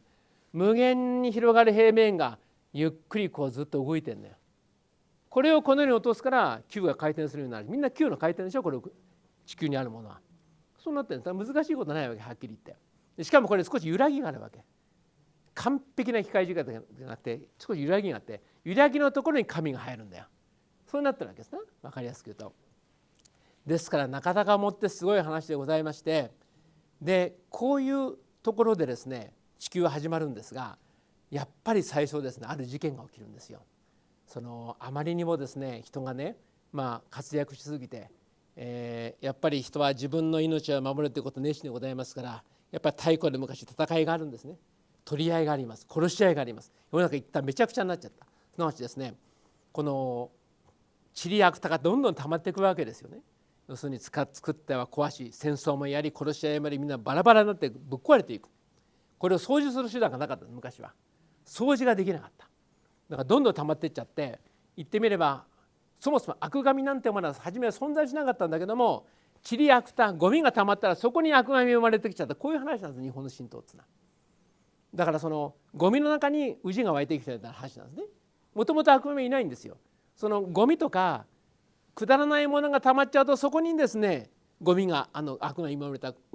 無限に広がる平面がゆっくりこうずっと動いてるんだよ。これをこのように落とすから9が回転するようになる。みんな9の回転でしょ、これ地球にあるものは。そうなってるんです。難しいことないわけ、はっきり言って。しかもこれ少し揺らぎがあるわけ。完璧な機械時間じゃなくて、少し揺らぎがあって、揺らぎのところに神が入るんだよ。そうなってるわけですね、分かりやすく言うと。ですからなかなかもってすごい話でございまして、でこういうところでですね、地球は始まるんですが、やっぱり最初ですね、ある事件が起きるんですよ。あまりにもですね、人がね、活躍しすぎて、やっぱり人は自分の命を守るということ熱心でございますから、やっぱり太古で昔戦いがあるんですね。取り合いがあります。殺し合いがあります。世の中一旦めちゃくちゃになっちゃった。すなわちですね、この塵や芥がどんどん溜まっていくわけですよね。要するに作っては壊し、戦争もやり、殺し合いもやり、みんなバラバラになってぶっ壊れていく。これを掃除する手段がなかった。昔は掃除ができなかった。だからどんどん溜まっていっちゃって、言ってみればそもそも悪神なんてものは初めは存在しなかったんだけども、塵や芥、ゴミが溜まったらそこに悪神が生まれてきちゃった。こういう話なんです、日本の神道ってのは。だからそのゴミの中に氏が湧いてきたような話なんですね。もともと悪神はいないんですよ。そのゴミとかくだらないものが溜まっちゃうと、そこにですね、ゴミが悪が生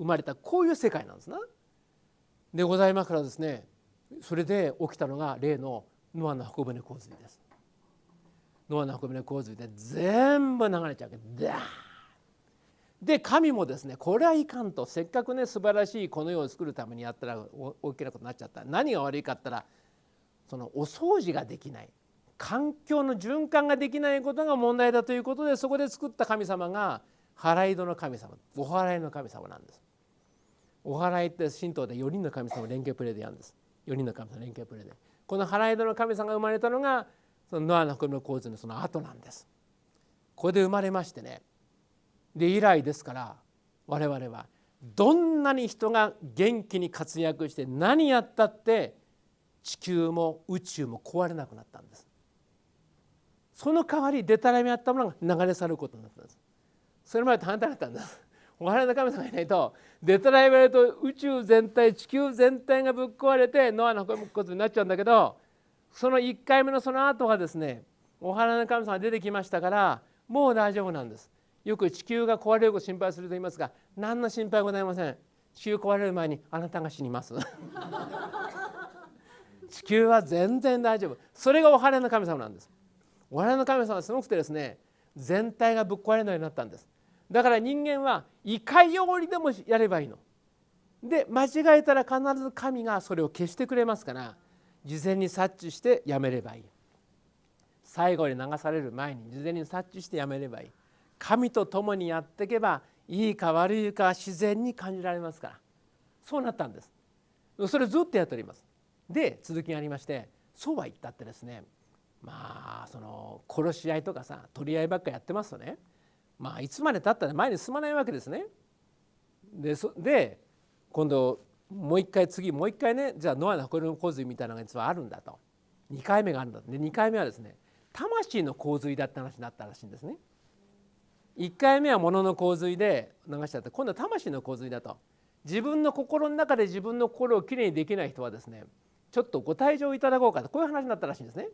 まれた、こういう世界なんですな。でございますからですね、それで起きたのが例のノアの箱舟洪水です。ノアの箱舟洪水で全部流れちゃうわけだ。で神もですね、これはいかんと、せっかくね素晴らしいこの世を作るためにやったら大きなことになっちゃった。何が悪いかったら、そのお掃除ができない、環境の循環ができないことが問題だということで、そこで作った神様が払い戸の神様、お祓いの神様なんです。お祓いって神道で4人の神様連携プレーでやるんです。4人の神様連携プレーで、この払い戸の神様が生まれたのがそのノアの箱舟洪水のその後なんです。ここで生まれましてね、で以来ですから、我々はどんなに人が元気に活躍して何やったって地球も宇宙も壊れなくなったんです。その代わりデタラメあったものが流れ去ることになったんです。それまで反対だったんです。お祓いの神様がいないと、デタラメと宇宙全体、地球全体がぶっ壊れてノアのことになっちゃうんだけど、その1回目のその後はですね、お祓いの神様が出てきましたから、もう大丈夫なんです。よく地球が壊れることを心配すると言いますが、何の心配もございません。地球壊れる前にあなたが死にます地球は全然大丈夫。それがお祓いの神様なんです。お祓いの神様はすごくてですね、全体がぶっ壊れないようになったんです。だから人間はいかようにでもやればいいので、間違えたら必ず神がそれを消してくれますから、事前に察知してやめればいい。最後に流される前に事前に察知してやめればいい。神と共にやっていけば、いいか悪いか自然に感じられますから、そうなったんです。それずっとやっております。で続きがありまして、そうは言ったってですね、その殺し合いとかさ、取り合いばっかやってますとね、いつまでたったら前に進まないわけですね。で今度もう一回ね、じゃあノアの箱舟洪水みたいなのが実はあるんだと、2回目があるんだと。で2回目はですね、魂の洪水だって話になったらしいんですね。1回目は物の洪水で流しちゃって、今度は魂の洪水だと。自分の心の中で自分の心をきれいにできない人はですね、ちょっとご退場いただこうかと、こういう話になったらしいんですね。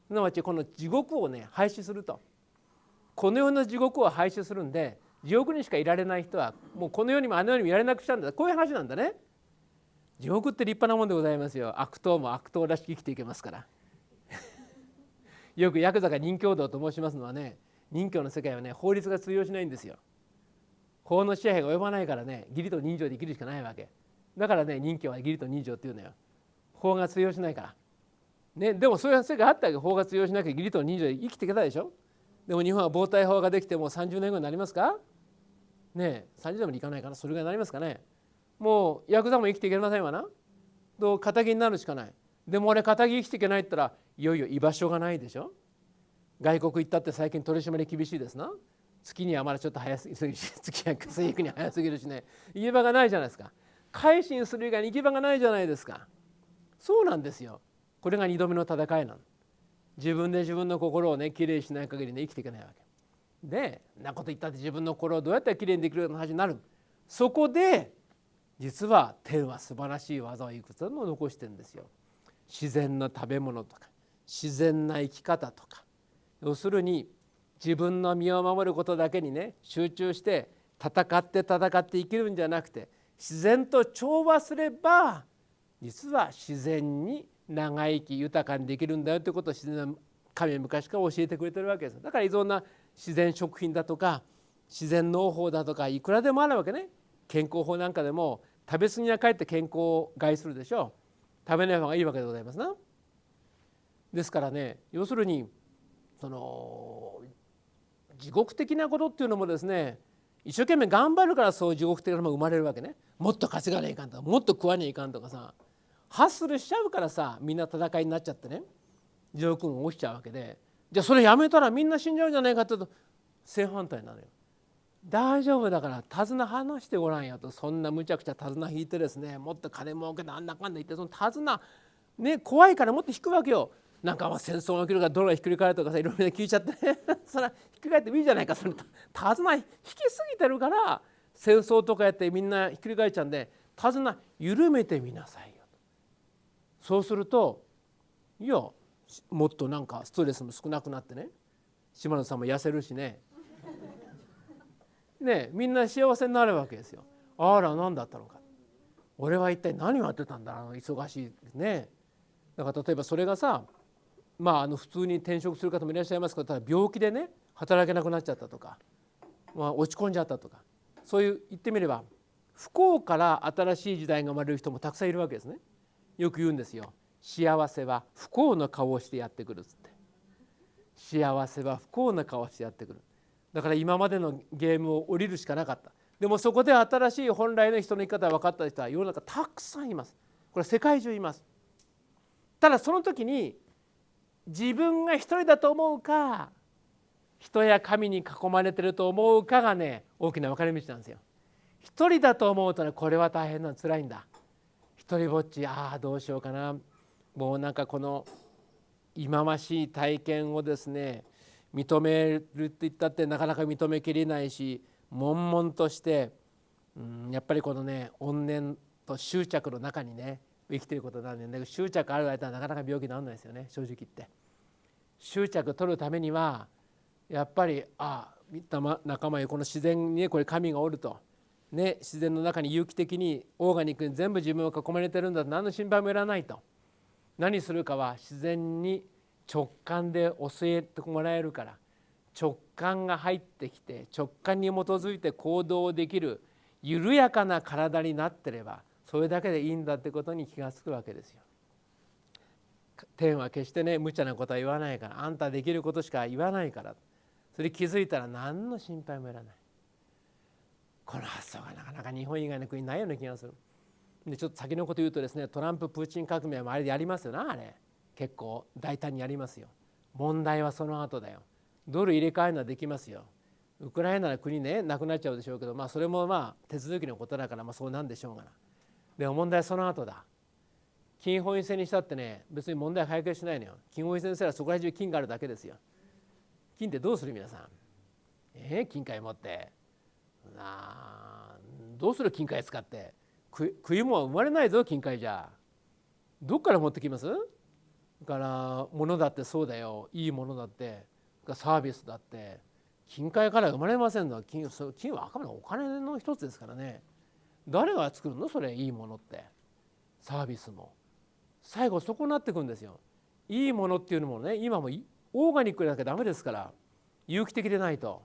すなわちこの地獄をね廃止すると。この世の地獄を廃止するんで、地獄にしかいられない人はもうこの世にもあの世にもいられなくしたんだ、こういう話なんだね。地獄って立派なもんでございますよ。悪党も悪党らしく生きていけますからよくヤクザが任教道と申しますのはね、任教の世界はね、法律が通用しないんですよ。法の支配が及ばないからね、義理と人情で生きるしかないわけだからね、任教は義理と人情っていうのよ。法が通用しないからね。でもそういう世界あったわけ。法が通用しなきゃ義理と人情で生きていけたでしょ。でも日本は暴対法ができてもう30年後になりますかね。30年もいかないかな、それぐらいになりますかね。もうヤクザも生きていけませんわな。と仇になるしかない。でも俺仇生きていけないって言ったらいよいよ居場所がないでしょ。外国行ったって最近取り締まり厳しいですな。月にはまだちょっと早すぎるし、月は生育に早すぎるしね、行き場がないじゃないですか。改心する以外に行き場がないじゃないですか。そうなんですよ。これが2度目の戦いなの。自分で自分の心をねきれいにしない限りね生きていけないわけで、なこと言ったって自分の心をどうやったらきれいにできるような話になる。そこで実は天は素晴らしい技をいくつも残してるんですよ。自然な食べ物とか自然な生き方とか、要するに自分の身を守ることだけにね集中して戦って生きるんじゃなくて、自然と調和すれば実は自然に長生き豊かにできるんだよということを自然の神は昔から教えてくれてるわけです。だからいろんな自然食品だとか自然農法だとかいくらでもあるわけね。健康法なんかでも食べ過ぎがかえって健康を害するでしょう。食べない方がいいわけでございますな。ですからね、要するにその地獄的なことっていうのもですね、一生懸命頑張るからそう地獄的なものが生まれるわけね。もっと稼がないかんとかもっと食わないかんとかさ、ハッスルしちゃうからさ、みんな戦いになっちゃってね地獄が起きちゃうわけで、じゃあそれやめたらみんな死んじゃうんじゃないかって言うと正反対なのよ。大丈夫だから手綱離してごらんやと。そんなむちゃくちゃ手綱引いてですね、もっと金儲けだあんなかんだ言って、その手綱ね怖いからもっと引くわけよ。なんか戦争が起きるからドルがひっくり返るとかさ、いろいろ聞いちゃってねそれひっくり返ってもいいじゃないか。その手綱引きすぎてるから戦争とかやってみんなひっくり返っちゃうんで、手綱緩めてみなさいよ。そうするといやもっとなんかストレスも少なくなってね、島野さんも痩せるしねね、みんな幸せになるわけですよ。あら何だったのか、俺は一体何をやってたんだ、忙しいね。だから例えばそれがさ、普通に転職する方もいらっしゃいますけど、ただ病気でね働けなくなっちゃったとか、落ち込んじゃったとか、そういう言ってみれば不幸から新しい時代が生まれる人もたくさんいるわけですね。よく言うんですよ。幸せは不幸の顔をしてやってくるっつって。幸せは不幸な顔をしてやってくる。だから今までのゲームを降りるしかなかった。でもそこで新しい本来の人の生き方が分かった人は世の中たくさんいます。これ世界中います。ただその時に自分が一人だと思うか人や神に囲まれてると思うかがね大きな分かれ道なんですよ。一人だと思うとね、これは大変なの、辛いんだ。一人ぼっち、どうしようかな、もうなんかこの忌まわしい体験をですね認めるって言ったってなかなか認めきれないし、悶々として、やっぱりこのね怨念と執着の中にね生きていることなんで、ね、執着ある間はなかなか病気にならないですよね。正直言って執着取るためにはやっぱり仲間よ、この自然に、ね、これ神がおると、ね、自然の中に有機的にオーガニックに全部自分を囲まれてるんだと、何の心配もいらないと。何するかは自然に直感で教えてもらえるから、直感が入ってきて直感に基づいて行動できる緩やかな体になってればそれだけでいいんだってことに気がつくわけですよ。天は決してね無茶なことは言わないから、あんたできることしか言わないから、それ気づいたら何の心配もいらない。この発想がなかなか日本以外の国にないような気がする。でちょっと先のこと言うとですね、トランプ・プーチン革命もあれでやりますよな。あれ結構大胆にやりますよ。問題はその後だよ。ドル入れ替えるのはできますよ。ウクライナの国ねなくなっちゃうでしょうけど、それも手続きのことだから、そうなんでしょうがな。でも問題はその後だ。金本位制にしたってね別に問題解決しないのよ。金本位制にしたらそこら中金があるだけですよ。金ってどうする皆さん、金塊持ってどうする、金塊使って食い物は生まれないぞ。金塊じゃどっから持ってきます？だから物だってそうだよ。いいものだってサービスだって金塊から生まれませんの。金はあくまでお金の一つですからね。誰が作るのそれ、いいものって。サービスも最後そこになってくんですよ。いいものっていうのもね今もオーガニックだけダメですから、有機的でないと、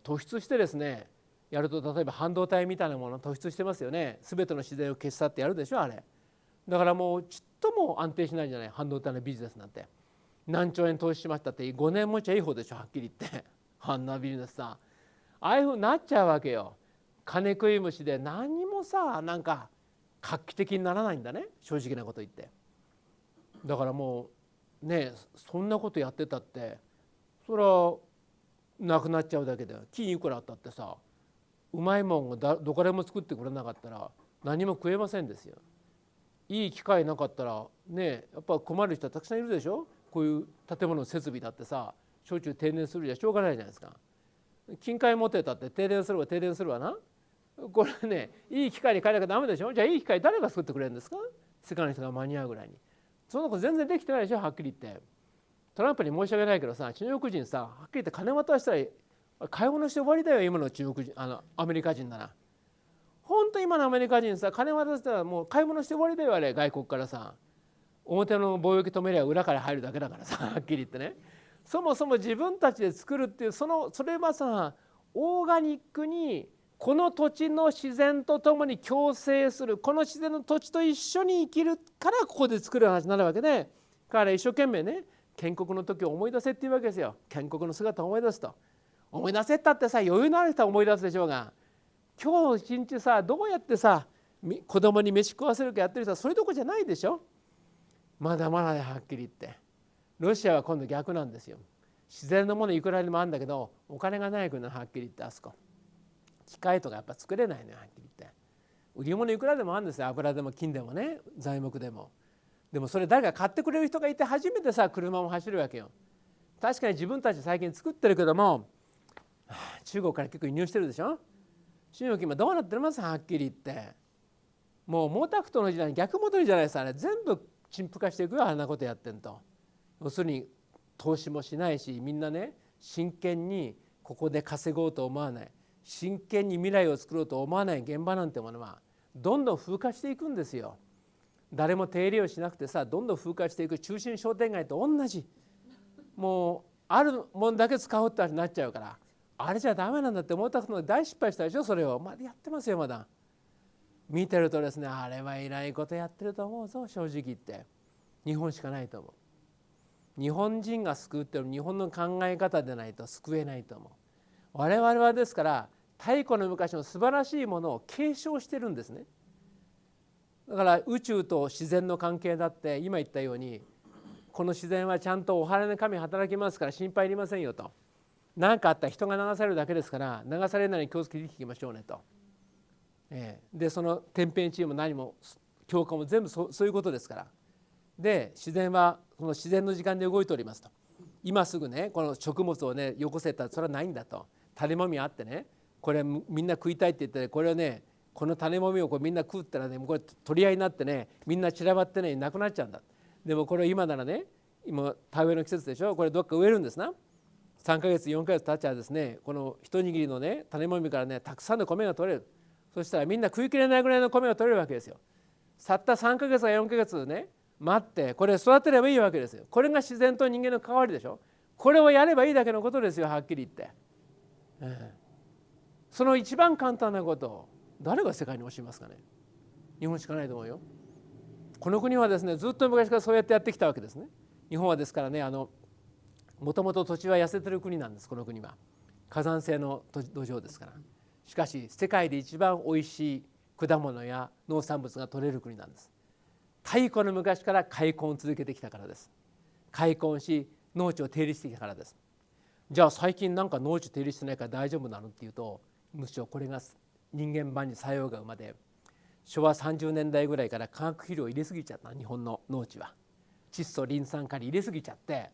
突出してですねやると、例えば半導体みたいなもの突出してますよね。全ての自然を消し去ってやるでしょあれ。だからもうちっとも安定しないじゃない、半導体のビジネスなんて。何兆円投資しましたって5年持ちはいい方でしょ、はっきり言って。あんなビジネスさ、ああいうふうになっちゃうわけよ。金食い虫で何もさ、なんか画期的にならないんだね、正直なこと言って。だからもうね、そんなことやってたってそれはなくなっちゃうだけで、金いくらあったってさ、うまいもんをどこでも作ってくれなかったら何も食えませんですよ。いい機会なかったらね、やっぱ困る人はたくさんいるでしょ。こういう建物の設備だってさ、しょっちゅう停電するじゃしょうがないじゃないですか。金塊持ってたって停電するわ停電するわな。これね、いい機会に変えなきゃダメでしょ。じゃあいい機会誰が作ってくれるんですか、世界の人が間に合うぐらいに。そんなこと全然できてないでしょ、はっきり言って。トランプに申し訳ないけどさ、中国人さ、はっきり言って金渡したら買い物して終わりだよ、今の中国人、アメリカ人なら。本当今のアメリカ人さ、金渡したらもう買い物して終わりだよ、あれ。外国からさ、表の貿易止めりゃ裏から入るだけだからさ、はっきり言ってね。そもそも自分たちで作るっていう、それはさ、オーガニックにこの土地の自然とともに共生する、この自然の土地と一緒に生きるからここで作る話になるわけで、彼は一生懸命ね、建国の時を思い出せっていうわけですよ。建国の姿を思い出すと。思い出せったってさ、余裕のある人は思い出すでしょうが、今日一日さ、どうやってさ子供に飯食わせるかやってる人はそれどころじゃないでしょ。まだまだはっきり言って。ロシアは今度逆なんですよ。自然のものいくらでもあるんだけど、お金がない国ははっきり言って、あそこ機械とかやっぱ作れないのよ、はっきり言って。売り物いくらでもあるんですよ、油でも金でもね、材木でも。でもそれ誰か買ってくれる人がいて初めてさ、車も走るわけよ。確かに自分たち最近作ってるけども、中国から結構輸入してるでしょ。中国今どうなってます、はっきり言って。もう毛沢東の時代に逆戻りじゃないですか、あれ全部陳腐化していくよ、あんなことやってんと。要するに投資もしないし、みんなね、真剣にここで稼ごうと思わない、真剣に未来を作ろうと思わない現場なんてものはどんどん風化していくんですよ。誰も手入れをしなくてさ、どんどん風化していく中心商店街と同じ。もうあるもんだけ使おうってなっちゃうから、あれじゃダメなんだって思ったことで大失敗したでしょ。それをまだやってますよ。まだ見てるとですね、あれはいないことやってると思うぞ、正直言って。日本しかないと思う。日本人が救うっていうのは日本の考え方でないと救えないと思う。我々はですから太古の昔の素晴らしいものを継承してるんですね。だから宇宙と自然の関係だって今言ったように、この自然はちゃんとお祓いの神働きますから心配いりませんよと。何かあったら人が流されるだけですから、流されないように気をつけていきましょうねと。でその天変地異も何も教科も全部そういうことですから。で自然はこの自然の時間で動いておりますと。今すぐねこの食物をねよこせったらそれはないんだと。種もみあってね、これみんな食いたいって言って、これをねこの種もみをこうみんな食ったらね、もうこれ取り合いになってね、みんな散らばってねなくなっちゃうんだ。でもこれを今ならね、今田植えの季節でしょ、これどっか植えるんですな。3ヶ月4ヶ月経っちゃうですね、この一握りのね種もみからねたくさんの米が取れる。そしたらみんな食いきれないぐらいの米が取れるわけですよ。たった3ヶ月か4ヶ月ね待ってこれ育てればいいわけですよ。これが自然と人間の関わりでしょ。これをやればいいだけのことですよ、はっきり言って。その一番簡単なことを誰が世界に教えますかね。日本しかないと思うよ。この国はですねずっと昔からそうやってやってきたわけですね。日本はですからね、もともと土地は痩せてる国なんです。この国は火山性の土壌ですから。しかし世界で一番おいしい果物や農産物が取れる国なんです。太古の昔から開墾を続けてきたからです。開墾し農地を手入れしてきたからです。じゃあ最近なんか農地手入れしてないから大丈夫なのっていうと、むしろこれが人間版に作用が生まれ、昭和30年代ぐらいから化学肥料を入れすぎちゃった。日本の農地は窒素リン酸カリ入れすぎちゃって、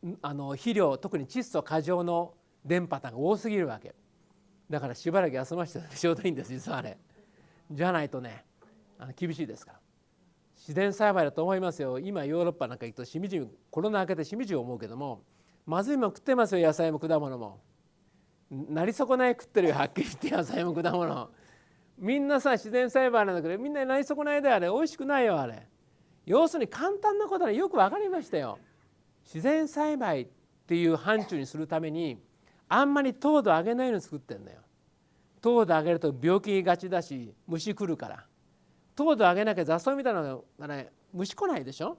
肥料特に窒素過剰の電波が多すぎるわけだから、しばらく休ませてちょうどいいんです、実はあれ。じゃないとね厳しいですから。自然栽培だと思いますよ。今ヨーロッパなんか行くとしみじみ、コロナ明けてしみじみ思うけども、まずいもん食ってますよ、野菜も果物も。なり損ない食ってるよ、はっきり言って。野菜も果物みんなさ自然栽培なんだけど、みんななり損ないで、あれ美味しくないよあれ。要するに簡単なことはよく分かりましたよ。自然栽培っていう範疇にするためにあんまり糖度上げないように作ってんだよ。糖度上げると病気がちだし虫来るから。糖度上げなきゃ雑草みたいなのがね虫来ないでしょ。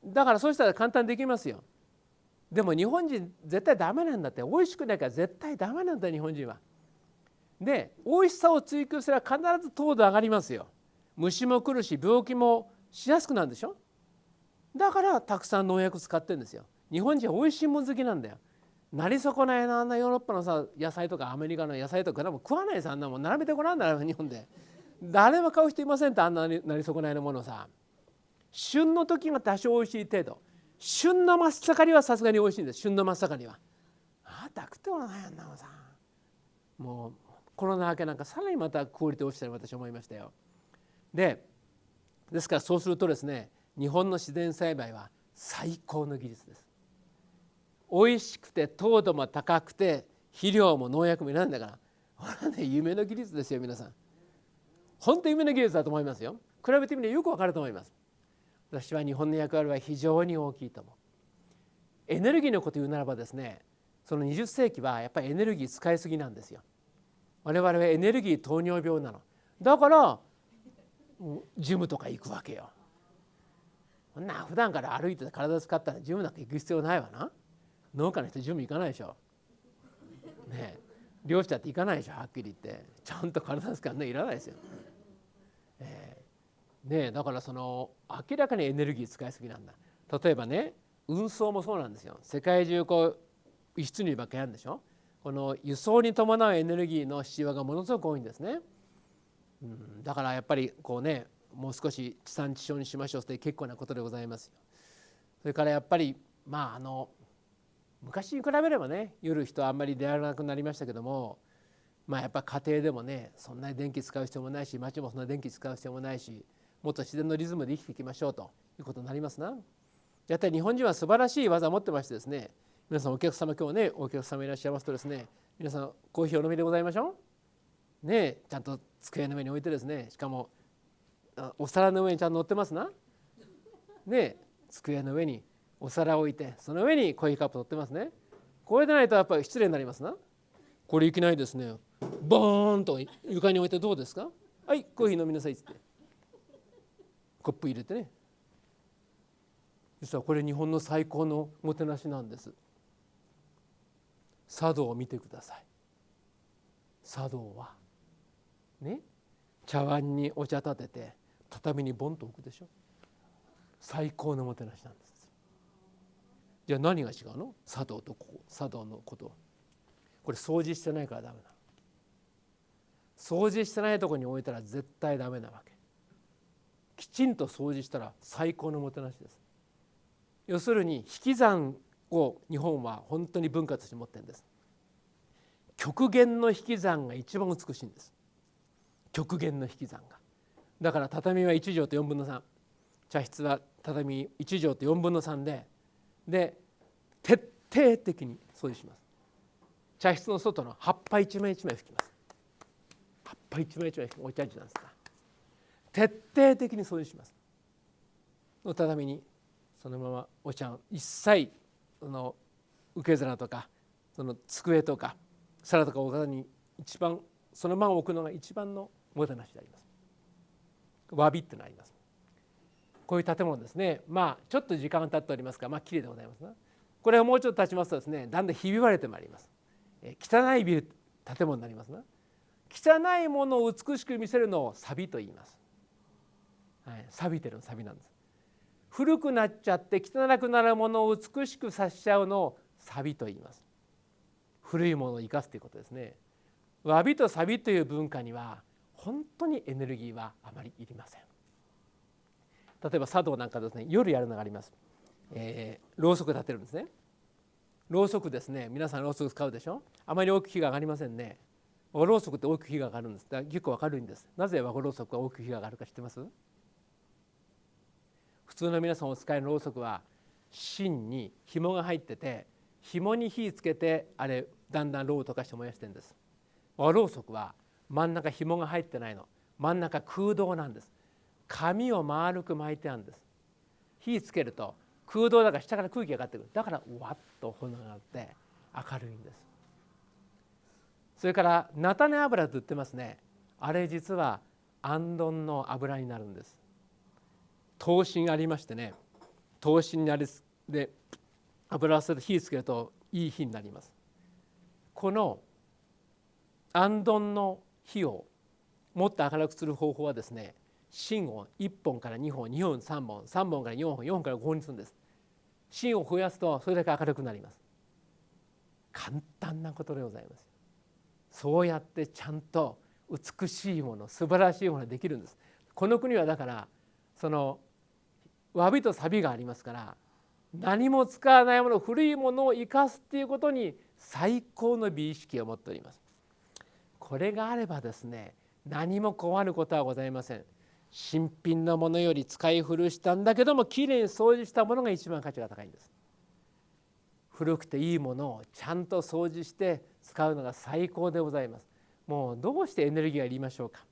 だからそうしたら簡単にできますよ。でも日本人絶対ダメなんだって。美味しくないから絶対ダメなんだよ日本人は。で美味しさを追求すれば必ず糖度上がりますよ。虫も来るし病気もしやすくなるでしょ。だからたくさん農薬使ってるんですよ。日本人は美味しいもん好きなんだよ。なり損ないな、あんなヨーロッパのさ野菜とかアメリカの野菜とかも食わないです。あんなもん並べてごらんなら日本で誰も買う人いませんって。あんななり損ないのものさ。旬の時が多少美味しい程度。旬の真っ盛りはさすがに美味しいんです。旬の真っ盛りはあたくってもないやんなもんさ。もうコロナ明けなんかさらにまたクオリティ落ちたり私思いましたよ。ですからそうするとですね、日本の自然栽培は最高の技術です。美味しくて糖度も高くて肥料も農薬もいらないんだから、これはね夢の技術ですよ皆さん。本当に夢の技術だと思いますよ。比べてみればよくわかると思います。私は日本の役割は非常に大きいと思う。エネルギーのことを言うならばですね、その20世紀はやっぱりエネルギー使いすぎなんですよ。我々はエネルギー糖尿病なの。だからジムとか行くわけよ。そんな普段から歩いて体使ったらジムなんか行く必要ないわな。農家の人ジム行かないでしょ。ねえ、漁師だって行かないでしょ。はっきり言ってちゃんと体使うのいらないですよ。ねえ、だからその明らかにエネルギー使いすぎなんだ。例えばね、運送もそうなんですよ。世界中こう輸出入ばっかりあるんでしょ。この輸送に伴うエネルギーの必要がものすごく多いんですね。だからやっぱりこうね、もう少し地産地消にしましょうって結構なことでございますよ。それからやっぱり昔に比べればね、夜人はあんまり出歩かなくなりましたけども、やっぱ家庭でもねそんなに電気使う必要もないし、街もそんなに電気使う必要もないし、もっと自然のリズムで生きていきましょうということになりますな。やっぱり日本人は素晴らしい技を持ってましてですね、皆さんお客様今日ねお客様いらっしゃいますとですね、皆さんコーヒーお飲みでございましょうね。ちゃんと机の上に置いてですね、しかもお皿の上にちゃんと乗ってますな。ね、机の上にお皿を置いて、その上にコーヒーカップ乗ってますね。これでないとやっぱり失礼になりますな。これいきなりですね、ボーンと床に置いてどうですか。はい、コーヒー飲みなさいっつってコップ入れてね。実はこれ日本の最高のもてなしなんです。茶道を見てください。茶道はね、茶碗にお茶立てて畳にボンと置くでしょ。最高のもてなしなんです。じゃあ何が違うの。茶道と茶道のこと。これ掃除してないからダメなの。掃除してないところに置いたら絶対ダメなわけ。きちんと掃除したら最高のもてなしです。要するに引き算を日本は本当に文化として持ってるんです。極限の引き算が一番美しいんです。極限の引き算が。だから畳は1畳と4分の3、茶室は畳1畳と4分の3で徹底的に掃除します。茶室の外の葉っぱ一枚一枚拭きます。葉っぱ一枚一枚拭き、お茶事なんですが徹底的に掃除します。の畳にそのままお茶を一切受け皿とかその机とか皿とかお皿に一番そのまま置くのが一番のもてなしであります。わびってのあります。こういう建物ですね。ちょっと時間が経っておりますが綺麗でございますな。これはもうちょっと経ちますとですね、だんだんひび割れてまいります。汚いビル建物になりますな。汚いものを美しく見せるのを錆と言います。錆びてるの錆なんです。古くなっちゃって汚くなるものを美しくさせちゃうのを錆と言います。古いものを生かすということですね。詫びと錆という文化には本当にエネルギーはあまりいりません。例えば茶道なんかですね、夜やるのがあります。ろうそく立てるんですね。ろうそくですね、皆さんろうそく使うでしょ。あまり大きく火が上がりませんね。和ろうそくって大きく火が上がるんです。だから結構明るいんです。なぜ和ろうそくは大きく火が上がるか知ってます？普通の皆さんお使いのろうそくは芯に紐が入ってて、紐に火つけてだんだんろうを溶かして燃やしてるんです。和ろうそくは真ん中紐が入ってないの。真ん中空洞なんです。紙を丸く巻いてあるんです。火つけると空洞だから下から空気が上がってくる。だからわっと炎が上がって明るいんです。それから菜種油と言ってますね。あれ実はあんどんの油になるんです。灯芯ありましてね、灯芯にあれで油を吸って火つけるといい火になります。この行燈の火をもっと明るくする方法はですね、芯を1本から2本、2本3本、3本から4本、4本から5本にするんです。芯を増やすとそれだけ明るくなります。簡単なことでございます。そうやってちゃんと美しいもの、素晴らしいものができるんです。この国はだからその詫びと錆がありますから、何も使わないもの、古いものを生かすっていうことに最高の美意識を持っております。これがあればですね、何も困ることはございません。新品のものより使い古したんだけどもきれいに掃除したものが一番価値が高いんです。古くていいものをちゃんと掃除して使うのが最高でございます。もうどうしてエネルギーがいりましょうか。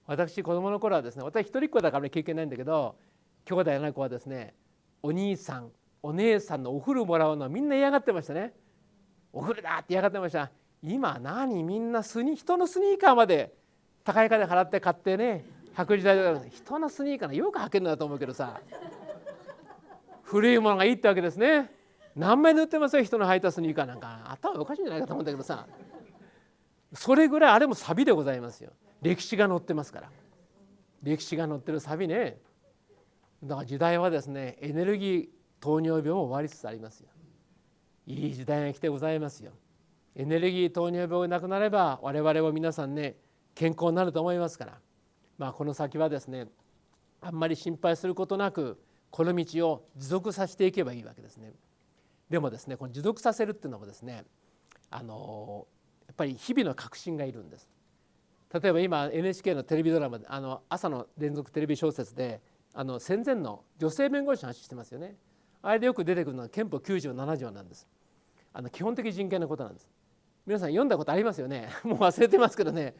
私子供の頃はですね、私一人っ子だから経験ないんだけど、兄弟の子はですね、お兄さんお姉さんのお古もらうのはみんな嫌がってましたね。お古だって嫌がってました。今みんな人のスニーカーまで高い金払って買ってね履く時代だから、人のスニーカーよく履けるんだと思うけどさ、古いものがいいってわけですね。何枚で売ってますよ、人の履いたスニーカーなんか。頭おかしいんじゃないかと思うんだけどさ、それぐらいあれもサビでございますよ。歴史が載ってますから。歴史が載ってるサビね。だから時代はですね、エネルギー糖尿病も終わりつつありますよ。いい時代が来てございますよ。エネルギー糖尿病がなくなれば我々も皆さんね健康になると思いますから、この先はですね、あんまり心配することなくこの道を持続させていけばいいわけですね。でもですね、この持続させるっていうのもですね、やっぱり日々の革新がいるんです。例えば今 NHK のテレビドラマで朝の連続テレビ小説で戦前の女性弁護士の話してますよね。あれでよく出てくるのは憲法97条なんです。基本的人権のことなんです。皆さん読んだことありますよね。もう忘れてますけどね、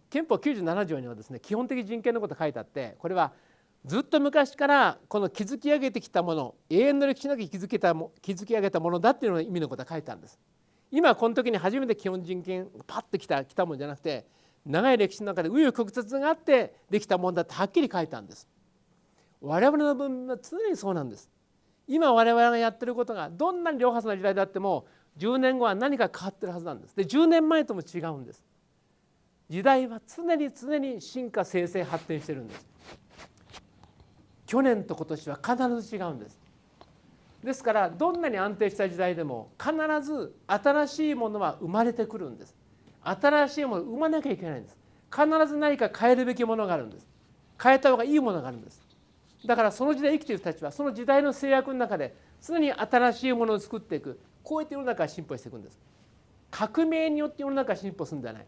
憲法97条にはですね、基本的人権のことが書いてあって、これはずっと昔からこの築き上げてきたもの、永遠の歴史なき築き上げたものだっていうのが意味のことが書いてあるんです。今この時に初めて基本人権パッと来たものじゃなくて、長い歴史の中で紆余曲折があってできたものだってはっきり書いたんです。我々の分は常にそうなんです。今我々がやってることがどんなに両発な時代であっても10年後は何か変わってるはずなんです。で10年前とも違うんです。時代は常に進化生成発展してるんです。去年と今年は必ず違うんです。ですからどんなに安定した時代でも必ず新しいものは生まれてくるんです。新しいものを生まなきゃいけないんです。必ず何か変えるべきものがあるんです。変えた方がいいものがあるんです。だからその時代生きている人たちはその時代の制約の中で常に新しいものを作っていく。こうやって世の中は進歩していくんです。革命によって世の中は進歩するんではない。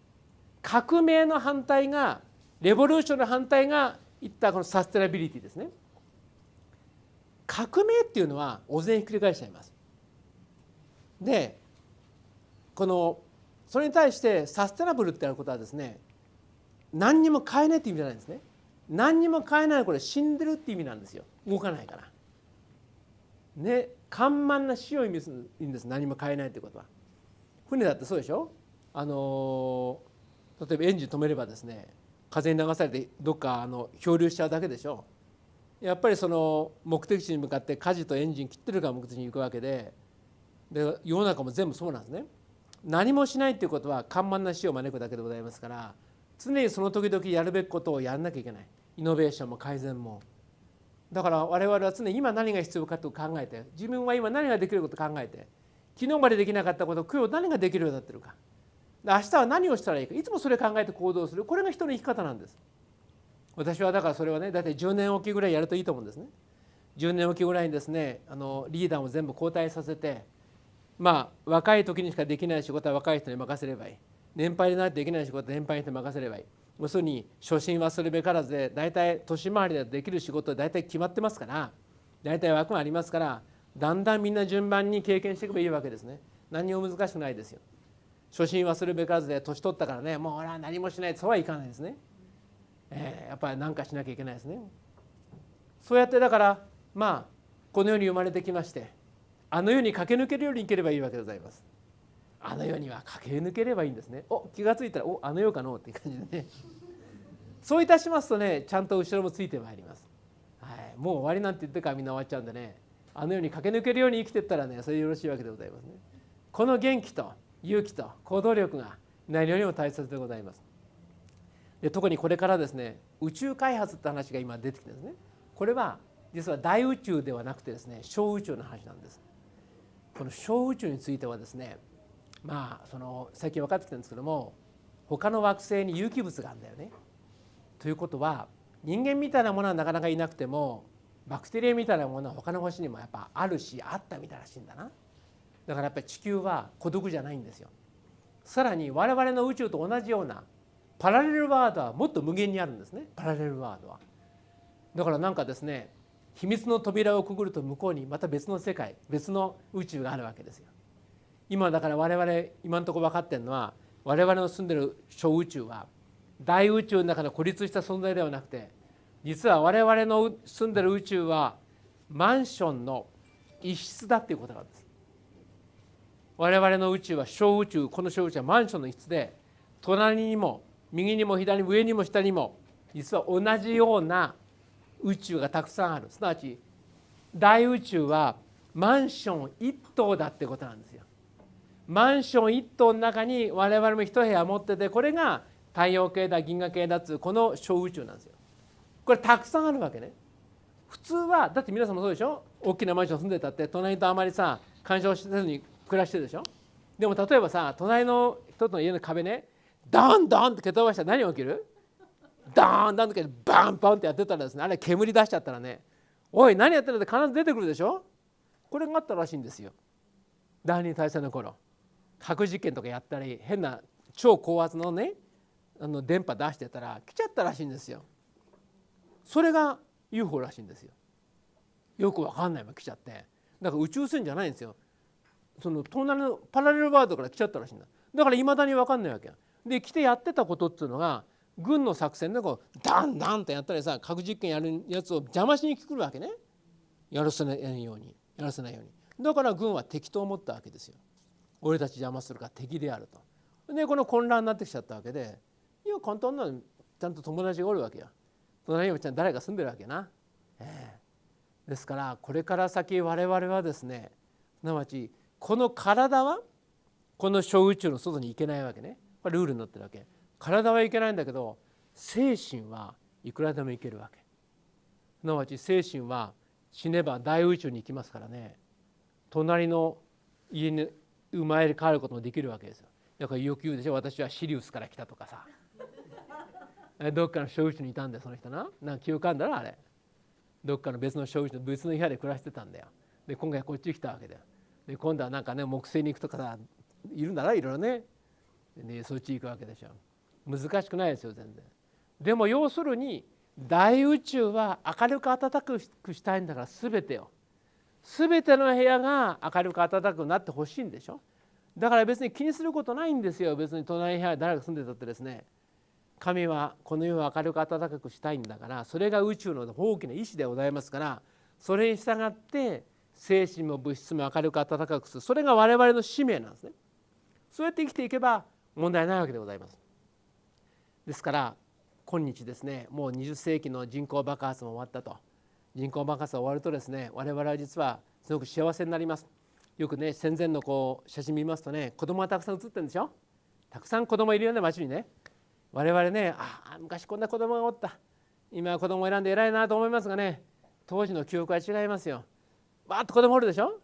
革命の反対がレボリューションの反対がいったこのサステナビリティですね。革命っていうのはお膳ひっくり返しちゃいます。でそれに対してサステナブルってやることはですね、何にも変えないって意味じゃないんですね。何にも変えない、これ死んでるって意味なんですよ。動かないからね。緩慢な死を意味するんです。何も変えないってことは。船だってそうでしょ。例えばエンジン止めればですね、風に流されてどっか漂流しちゃうだけでしょ。やっぱりその目的地に向かって舵とエンジン切ってるから目的地に行くわけで、世の中も全部そうなんですね。何もしないっていうことは緩慢な死を招くだけでございますから、常にその時々やるべきことをやらなきゃいけない。イノベーションも改善も。だから我々は常に今何が必要かと考えて、自分は今何ができることを考えて、昨日までできなかったことを今日何ができるようになってるか、明日は何をしたらいいか、いつもそれを考えて行動する。これが人の生き方なんです。私はだからそれはね、だいたい10年おきぐらいやるといいと思うんですね。10年おきぐらいにですね、リーダーを全部交代させて、若い時にしかできない仕事は若い人に任せればいい。年配になってできない仕事は年配に任せればいい。要するに初心はそれべからずで、大体年回りでできる仕事は大体決まってますから、大体枠がありますから、だんだんみんな順番に経験していけばいいわけですね。何も難しくないですよ。初心はそれべからずで、年取ったからね、もう俺は何もしない、そうはいかないですね。やっぱり何かしなきゃいけないですね。そうやってだからこの世に生まれてきまして、あの世に駆け抜けるように生きればいいわけでございます。あの世には駆け抜ければいいんですね。気がついたらあの世かのっていう感じでね。そういたしますとね、ちゃんと後ろもついてまいります。もう終わりなんて言ってからみんな終わっちゃうんでね、あのように駆け抜けるように生きていったらね、それでよろしいわけでございますね。この元気と勇気と行動力が何よりも大切でございます。で特にこれからですね、宇宙開発って話が今出てきてるんですね。これは実は大宇宙ではなくてですね、小宇宙の話なんです。この小宇宙についてはですね、最近分かってきたんですけども、他の惑星に有機物があるんだよね。ということは、人間みたいなものはなかなかいなくても、バクテリアみたいなものは他の星にもやっぱあるし、あったみたいらしいんだな。だからやっぱり地球は孤独じゃないんですよ。さらに我々の宇宙と同じようなパラレルワールドはもっと無限にあるんですね。パラレルワールドは。だからなんかですね、秘密の扉をくぐると向こうにまた別の世界、別の宇宙があるわけですよ。今だから我々今のところ分かっているのは、我々の住んでる小宇宙は大宇宙の中の孤立した存在ではなくて、実は我々の住んでる宇宙はマンションの一室だっていうことなんです。我々の宇宙は小宇宙、この小宇宙はマンションの一室で、隣にも右にも左にも上にも下にも実は同じような宇宙がたくさんある。すなわち大宇宙はマンション一棟だってことなんですよ。マンション一棟の中に我々も一部屋持ってて、これが太陽系だ銀河系だっつうこの小宇宙なんですよ。これたくさんあるわけね。普通はだって皆さんもそうでしょ。大きなマンション住んでたって隣とあまりさ干渉せずに暮らしてるでしょ。でも例えばさ、隣の人の家の壁ね、ドンドンって蹴飛ばしたら何が起きる？ドーンドンってバンバンってやってたらですね、あれ煙出しちゃったらね、おい何やってるんだって必ず出てくるでしょ。これがあったらしいんですよ。第二次大戦の頃、核実験とかやったり変な超高圧のね電波出してたら来ちゃったらしいんですよ。それが UFO らしいんですよ。よくわかんないまま来ちゃって、だから宇宙船じゃないんですよ。その隣のパラレルワールドから来ちゃったらしいんだ。だからいまだにわかんないわけで、来てやってたことっていうのが軍の作戦でこうダンダンってやったりさ、核実験やるやつを邪魔しに来るわけね。やらせないように。だから軍は敵と思ったわけですよ。俺たち邪魔するから敵であると。でこの混乱になってきちゃったわけで、いや簡単なの、ちゃんと友達がおるわけよ。隣にもちゃんと誰か住んでるわけな。ですからこれから先我々はですね、すなわちこの体はこの小宇宙の外に行けないわけね。これルールになってるわけ。体はいけないんだけど精神はいくらでも行けるわけ。すなわち精神は死ねば大宇宙に行きますからね、隣の家に生まれ変わることもできるわけですよ。だからよく言うでしょ、私はシリウスから来たとかさどっかの小宇宙にいたんだよその人な。なんか記憶あんだろあれ。どっかの別の小宇宙の別の部屋で暮らしてたんだよ。で今回こっち来たわけだよ。で今度はなんかね木星に行くとかさ、いるんだろいろいろね。でそっち行くわけでしょ。難しくないですよ全然。でも要するに大宇宙は明るく暖かくしたいんだから、全ての部屋が明るく暖かくなってほしいんでしょ。だから別に気にすることないんですよ。別に隣の部屋に誰が住んでたってですね、神はこの世を明るく暖かくしたいんだから、それが宇宙の大きな意志でございますから、それに従って精神も物質も明るく暖かくする、それが我々の使命なんですね。そうやって生きていけば問題ないわけでございます。ですから今日ですね、もう20世紀の人口爆発も終わったと。人口爆発が終わるとですね、我々は実はすごく幸せになります。よくね戦前のこう写真見ますとね、子供がたくさん写ってるんでしょ。たくさん子供いるような街にね、我々ね、昔こんな子供がおった、今は子供を選んで偉いなと思いますがね、当時の記憶は違いますよ。バーッと子供おるでしょ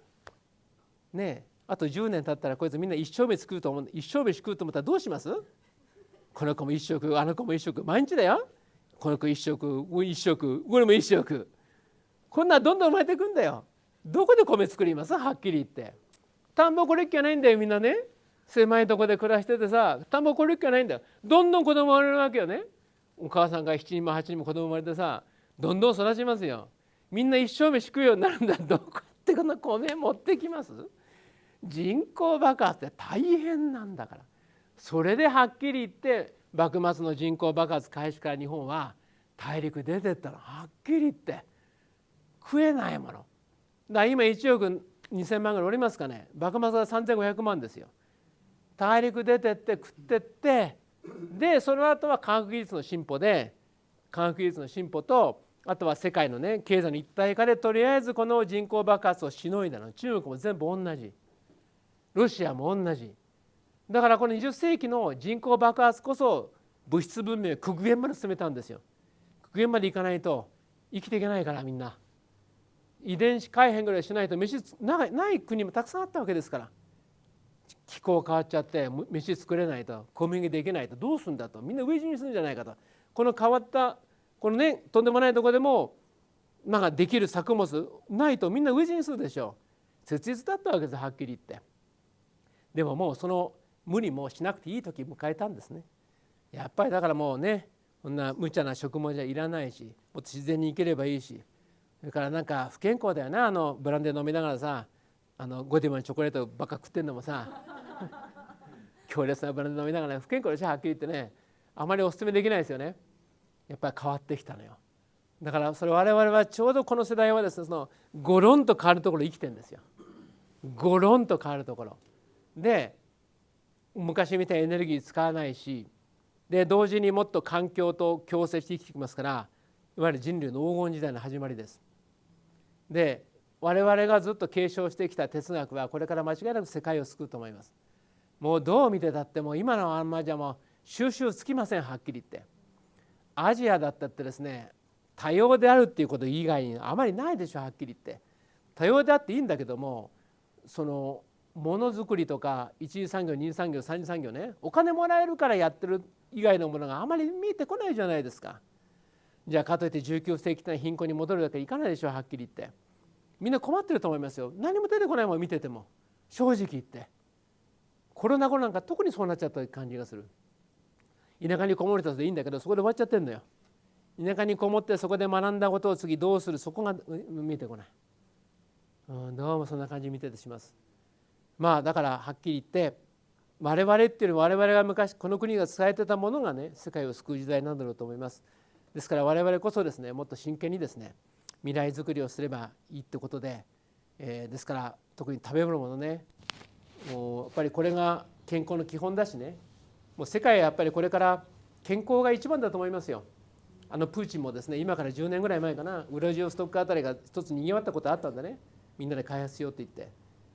ね。あと10年経ったらこいつみんな一生飯食うと思うんで、一生飯食うと思ったらどうします？この子も一食、あの子も一食、毎日だよ。この子一食、一食、これも一食、こんなどんどん生まれていくんだよ。どこで米作ります？はっきり言って。田んぼこれっきゃないんだよみんなね。狭いとこで暮らしててさ、田んぼこれっきゃないんだよ。どんどん子供生まれるわけよね。お母さんが7人も8人も子供生まれてさ、どんどん育ちますよ。みんな一生飯食うようになるんだ。どこってこんな米持ってきます？人口爆発って大変なんだから。それではっきり言って幕末の人口爆発開始から日本は大陸出てったの。はっきり言って食えないものだから今1億2000万ぐらいおりますかね。幕末は3500万ですよ。大陸出てって食ってって、でその後は科学技術の進歩で、科学技術の進歩とあとは世界のね経済の一体化でとりあえずこの人口爆発をしのいだの。中国も全部同じ、ロシアも同じ。だからこの20世紀の人口爆発こそ物質文明を極限まで進めたんですよ。極限までいかないと生きていけないから、みんな遺伝子改変ぐらいしないと飯ない国もたくさんあったわけですから。気候変わっちゃって飯作れないと、小麦できないとどうするんだと、みんな飢え死にするんじゃないかと。この変わったこのねとんでもないところでもなんかできる作物ないとみんな飢え死にするでしょう。切実だったわけです、はっきり言って。でももうその無理もしなくていい時迎えたんですね。やっぱりだからもうね、こんな無茶な食物じゃいらないし、もっと自然に生きればいいし、それからなんか不健康だよな、ブランデー飲みながらさ、ゴディバのチョコレートばっか食ってんのもさ強烈なブランデー飲みながら不健康でしょ、はっきり言ってね。あまりお勧めできないですよね。やっぱり変わってきたのよ。だからそれ我々はちょうどこの世代はですね、そのゴロンと変わるところ生きてるんですよ。ゴロンと変わるところで、昔みたいにエネルギー使わないし、で同時にもっと環境と共生して生きてきますから、いわゆる人類の黄金時代の始まりです。で我々がずっと継承してきた哲学はこれから間違いなく世界を救うと思います。もうどう見てたってもう今のあんまじゃもう収集つきません、はっきり言って。アジアだったってですね、多様であるっていうこと以外にあまりないでしょ、はっきり言って。多様であっていいんだけども、そのものづくりとか一次産業二次産業三次産業ね、お金もらえるからやってる以外のものがあまり見えてこないじゃないですか。じゃあかといって19世紀的な貧困に戻るだけいかないでしょう、はっきり言って。みんな困ってると思いますよ。何も出てこないもの見てても。正直言ってコロナ後なんか特にそうなっちゃった感じがする。田舎にこもれたでいいんだけど、そこで終わっちゃってんのよ。田舎にこもってそこで学んだことを次どうする、そこが見えてこない。どうもそんな感じ見ててします。まあだからはっきり言って我々っていうのは我々が昔この国が伝えてたものがね世界を救う時代なんだろうと思います。ですから我々こそですね、もっと真剣にですね未来づくりをすればいいってことで、ですから特に食べ物もね、もうやっぱりこれが健康の基本だしね、もう世界はやっぱりこれから健康が一番だと思いますよ。プーチンもですね、今から10年ぐらい前かな、ウラジオストックあたりが一つにぎわったことあったんだね。みんなで開発しようって言って、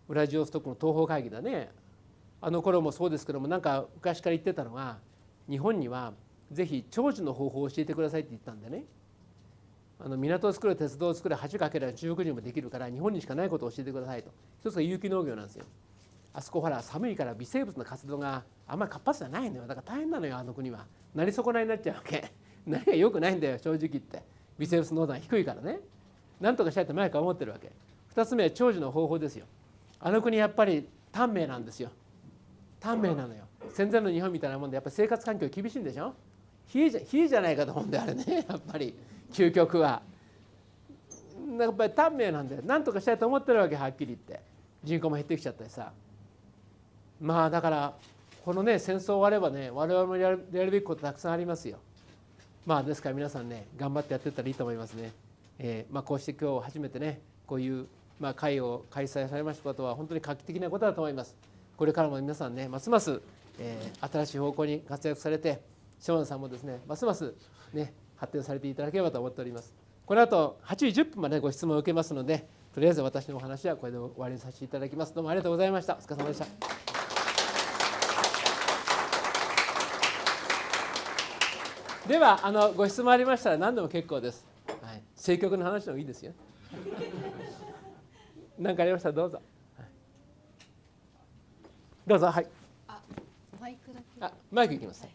ウラジオストックの東方会議だね。あの頃もそうですけども、なんか昔から言ってたのが、日本にはぜひ長寿の方法を教えてくださいって言ったんでね。港を作る、鉄道を作る、橋かければ中国人もできるから日本にしかないことを教えてくださいと。一つが有機農業なんですよ。あそこほら寒いから微生物の活動があんまり活発じゃないのよ。だから大変なのよ、あの国は。なり損ないになっちゃうわけ。何が良くないんだよ、正直言って。微生物濃度が低いからね。なんとかしたいと前から思ってるわけ。2つ目は長寿の方法ですよ。あの国やっぱり短命なんですよ。短命なのよ。戦前の日本みたいなもんでやっぱり生活環境厳しいんでしょ。冷えじゃないかと思うんであれね、やっぱり究極は。やっぱり短命なんでなんとかしたいと思ってるわけ、はっきり言って。人口も減ってきちゃったりさ。まあだからこのね戦争終わればね、我々もやるべきことたくさんありますよ。まあですから皆さんね頑張ってやってったらいいと思いますね。こうして今日初めてねこういう会を開催されましたことは本当に画期的なことだと思います。これからも皆さんねますます、新しい方向に活躍されて、島田さんもですねますますね発展されていただければと思っております。この後8時10分までご質問を受けますので、とりあえず私のお話はこれで終わりにさせていただきます。どうもありがとうございました。お疲れ様でした。ではご質問ありましたら何でも結構です。はい、政局の話でもいいですよ。何かありましたらどうぞ。はい、どうぞ。はい。マイクだけ。マイクいきます。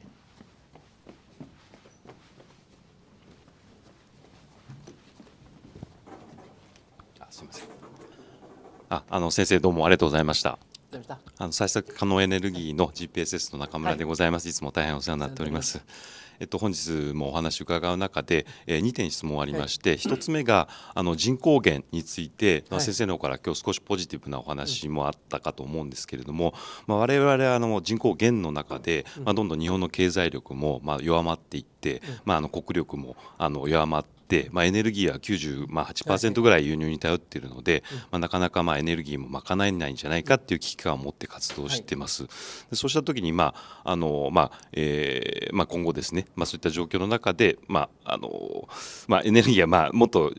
すみません。先生どうもありがとうございました。再生可能エネルギーの GPSS の中村でございます。はい、いつも大変お世話になっております。本日もお話を伺う中で、2点質問ありまして、はい、1つ目が人口減について、はい、先生の方から今日少しポジティブなお話もあったかと思うんですけれども、我々人口減の中で、どんどん日本の経済力も弱まっていって、国力も弱まって、エネルギーは98%ぐらい輸入に頼っているので、なかなかエネルギーも賄えないんじゃないかっていう危機感を持って活動してます。でそうした時に今後ですね、そういった状況の中で、エネルギーはもっと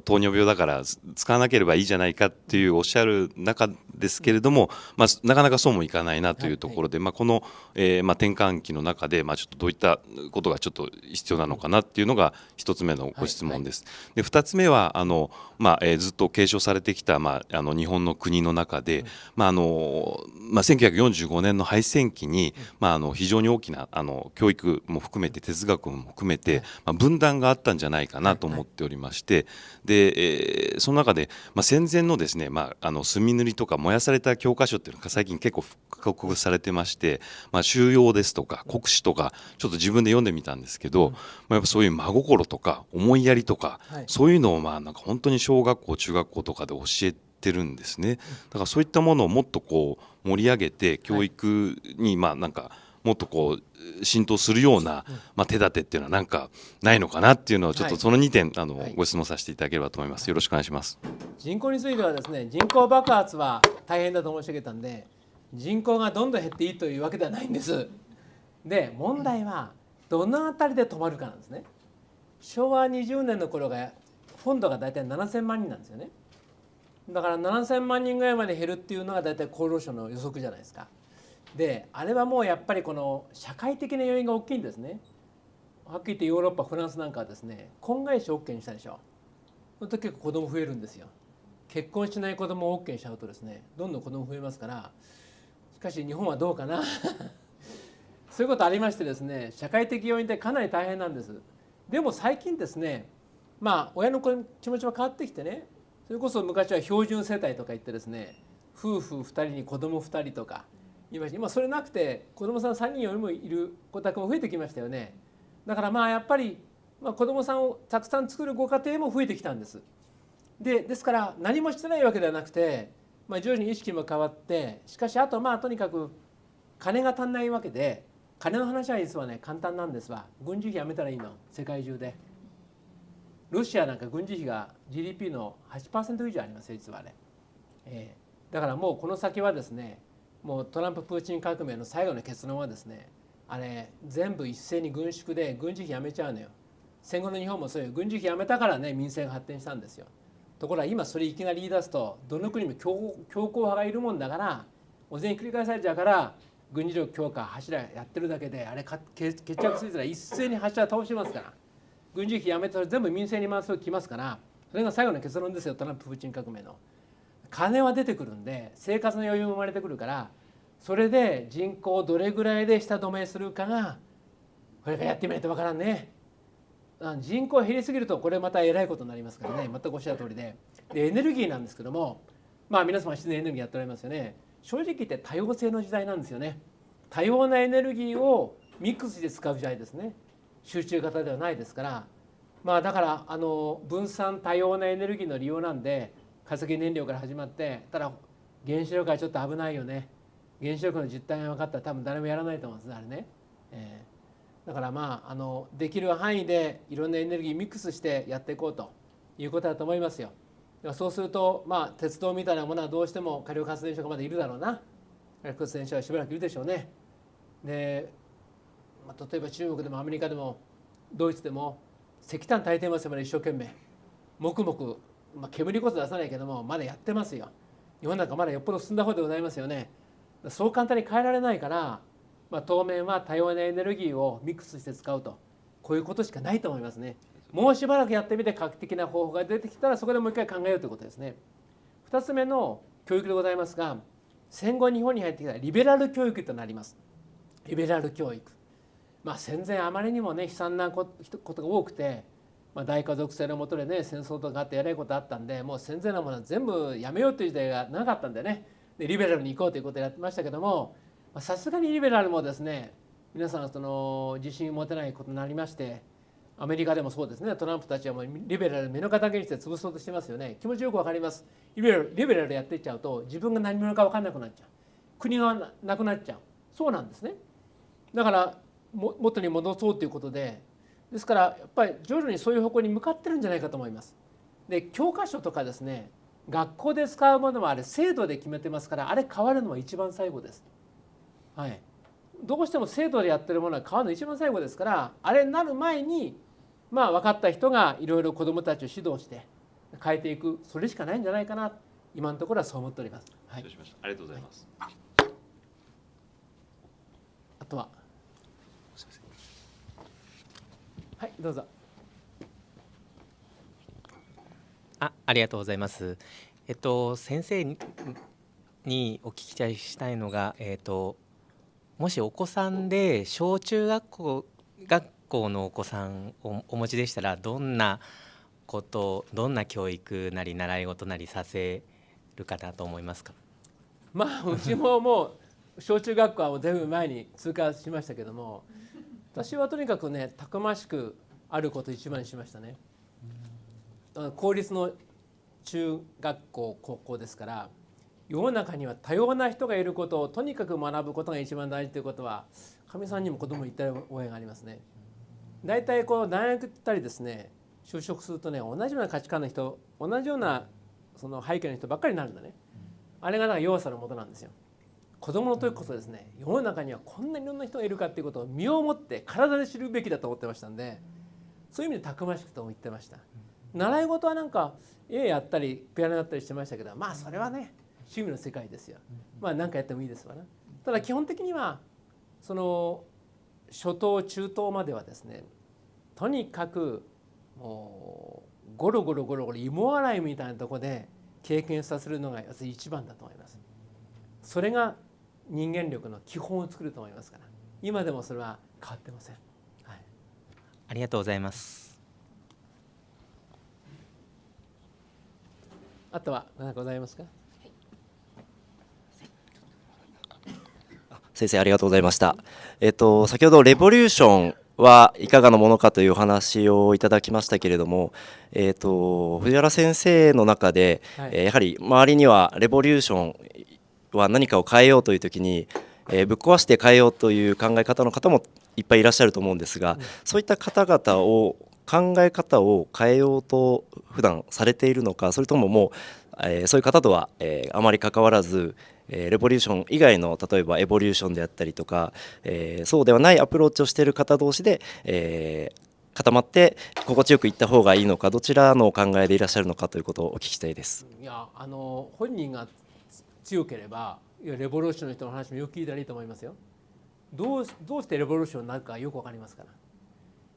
糖尿病だから使わなければいいじゃないかっていうおっしゃる中ですけれども、なかなかそうもいかないなというところで、この、転換期の中で、ちょっとどういったことがちょっと必要なのかなっていうのが一つ目のご質問です。で2つ目はずっと継承されてきた、日本の国の中で、1945年の敗戦期に、非常に大きな教育も含めて哲学も含めて、分断があったんじゃないかなと思っておりまして、でその中で、戦前のですね、墨塗りとか燃やされた教科書っていうのが最近結構復刻されてまして、収容ですとか国史とかちょっと自分で読んでみたんですけど、やっぱそういう真心とか思いやりとか、そういうのをなんか本当に小学校中学校とかで教えてるんですね。だからそういったものをもっとこう盛り上げて教育になんかもっとこう浸透するような手立てっていうのはなんかないのかなっていうのをちょっとその2点ご質問させていただければと思います。よろしくお願いします。人口についてはですね、人口爆発は大変だと申し上げたんで、人口がどんどん減っていいというわけではないんです。で問題はどのあたりで止まるかなんですね。昭和20年の頃が本土が大体7000万人なんですよね。だから7000万人ぐらいまで減るっていうのが大体厚労省の予測じゃないですか。であれはもうやっぱりこの社会的な要因が大きいんですね。はっきり言ってヨーロッパフランスなんかはですね、婚外子 OK にしたでしょ。その時結構子供増えるんですよ。結婚しない子供を OK にしちゃうとですね、どんどん子供増えますから、しかし日本はどうかなそういうことありましてですね、社会的要因ってかなり大変なんです。でも最近ですね、親の気持ちは変わってきてね、それこそ昔は標準世帯とか言ってですね、夫婦2人に子供2人とか言いました。今それなくて子供さん3人よりもいるお宅も増えてきましたよね。だからやっぱり子供さんをたくさん作るご家庭も増えてきたんです。ですから何もしてないわけではなくて、徐々に意識も変わって、しかしあととにかく金が足んないわけで、金の話は実はね簡単なんですわ。軍事費やめたらいいの、世界中で。ロシアなんか軍事費が GDP の 8% 以上ありますよ実はね。だからもうこの先はですね、もうトランプ・プーチン革命の最後の結論はですね、あれ全部一斉に軍縮で軍事費やめちゃうのよ。戦後の日本もそういう軍事費やめたからね民生が発展したんですよ。ところが今それいきなり言い出すと、どの国も強硬派がいるもんだから、お膳繰り返されちゃうから、軍事力強化柱やってるだけで、あれ決着ついたら一斉に柱倒しますから、軍事費やめて全部民生に回すときますから、それが最後の結論ですよ。トランプ・プーチン革命の金は出てくるんで、生活の余裕も生まれてくるから、それで人口をどれぐらいで下止めするかが、これがやってみないとわからんね。人口減りすぎるとこれまたえらいことになりますからね。全くおっしゃる通りで、エネルギーなんですけども、皆様自然エネルギーやっておられますよね。正直言って多様性の時代なんですよね。多様なエネルギーをミックスで使う時代ですね。集中型ではないですから、だから分散多様なエネルギーの利用なんで、化石燃料から始まって、ただ原子力はちょっと危ないよね。原子力の実態が分かったら多分誰もやらないと思うんですね、あれね。だからできる範囲でいろんなエネルギーミックスしてやっていこうということだと思いますよ。そうすると鉄道みたいなものはどうしても火力発電所がまだいるだろうな。火力発電所はしばらくいるでしょうね。で、例えば中国でもアメリカでもドイツでも石炭炊いてますよ、まだ一生懸命。黙々、煙こそ出さないけどもまだやってますよ。日本なんかまだよっぽど進んだ方でございますよね。そう簡単に変えられないから、当面は多様なエネルギーをミックスして使うと、こういうことしかないと思いますね。もうしばらくやってみて画期的な方法が出てきたら、そこでもう一回考えようということですね。2つ目の教育でございますが、戦後日本に入ってきたリベラル教育となります。リベラル教育、戦前あまりにもね悲惨なことが多くて、大家族制の下でね戦争とかあってやらいことあったんで、もう戦前のものは全部やめようという時代がなかったんでね、でリベラルに行こうということをやってましたけども、さすがにリベラルもですね、皆さん自信を持てないことになりまして、アメリカでもそうですね、トランプたちはもうリベラル目の敵にして潰そうとしてますよね。気持ちよくわかります。リベラルやっていっちゃうと自分が何者か分かんなくなっちゃう、国がなくなっちゃう、そうなんですね。だから元に戻そうということで、ですからやっぱり徐々にそういう方向に向かってるんじゃないかと思います。で教科書とかですね、学校で使うものもあれ制度で決めてますから、あれ変わるのは一番最後です。はい、どうしても制度でやってるものは変わるの一番最後ですから、あれになる前にまあ分かった人がいろいろ子どもたちを指導して変えていく、それしかないんじゃないかな、今のところはそう思っております。はい、失礼しました。ありがとうございます。あとは、はい、どうぞ。ありがとうございます。先生にお聞きしたいのが、もしお子さんで小中学校のお子さんをお持ちでしたら、どんな教育なり習い事なりさせるかなと思いますか？まあうちももう小中学校はもう全部前に通過しましたけども、私はとにかくね、たくましくあることを一番にしましたね。公立の中学校高校ですから、世の中には多様な人がいることをとにかく学ぶことが一番大事ということは、かみさんにも子供に言った覚えがありますね。大体こう大学行ったりですね、就職するとね、同じような価値観の人、同じようなその背景の人ばっかりになるんだね。あれがなんか弱さのもとなんですよ。子供の時こそですね、世の中にはこんなにいろんな人がいるかっていうことを身をもって体で知るべきだと思ってましたんで、そういう意味でたくましくと言ってました。習い事はなんか絵やったりピアノやったりしてましたけど、まあそれはね趣味の世界ですよ。まあ何かやってもいいですわな。ただ基本的にはその初等中等まではですね、とにかくもうゴロゴロ芋洗いみたいなところで経験させるのが一番だと思います。それが人間力の基本を作ると思いますから、今でもそれは変わってません。はい、ありがとうございます。あとは何かございますか？先生ありがとうございました。先ほどレボリューションはいかがなものかというお話をいただきましたけれども、藤原先生の中で、やはり周りにはレボリューションは何かを変えようという時に、ぶっ壊して変えようという考え方の方もいっぱいいらっしゃると思うんですが、そういった方々を考え方を変えようと普段されているのか、それとももう、そういう方とは、あまり関わらず、レボリューション以外の例えばエボリューションであったりとか、そうではないアプローチをしている方同士で、固まって心地よくいった方がいいのか、どちらのお考えでいらっしゃるのかということをお聞きしたいです。いや本人が強ければ、いやレボリューションの人の話もよく聞いたらいいと思いますよ。どうしてレボリューションになるかよくわかりますから。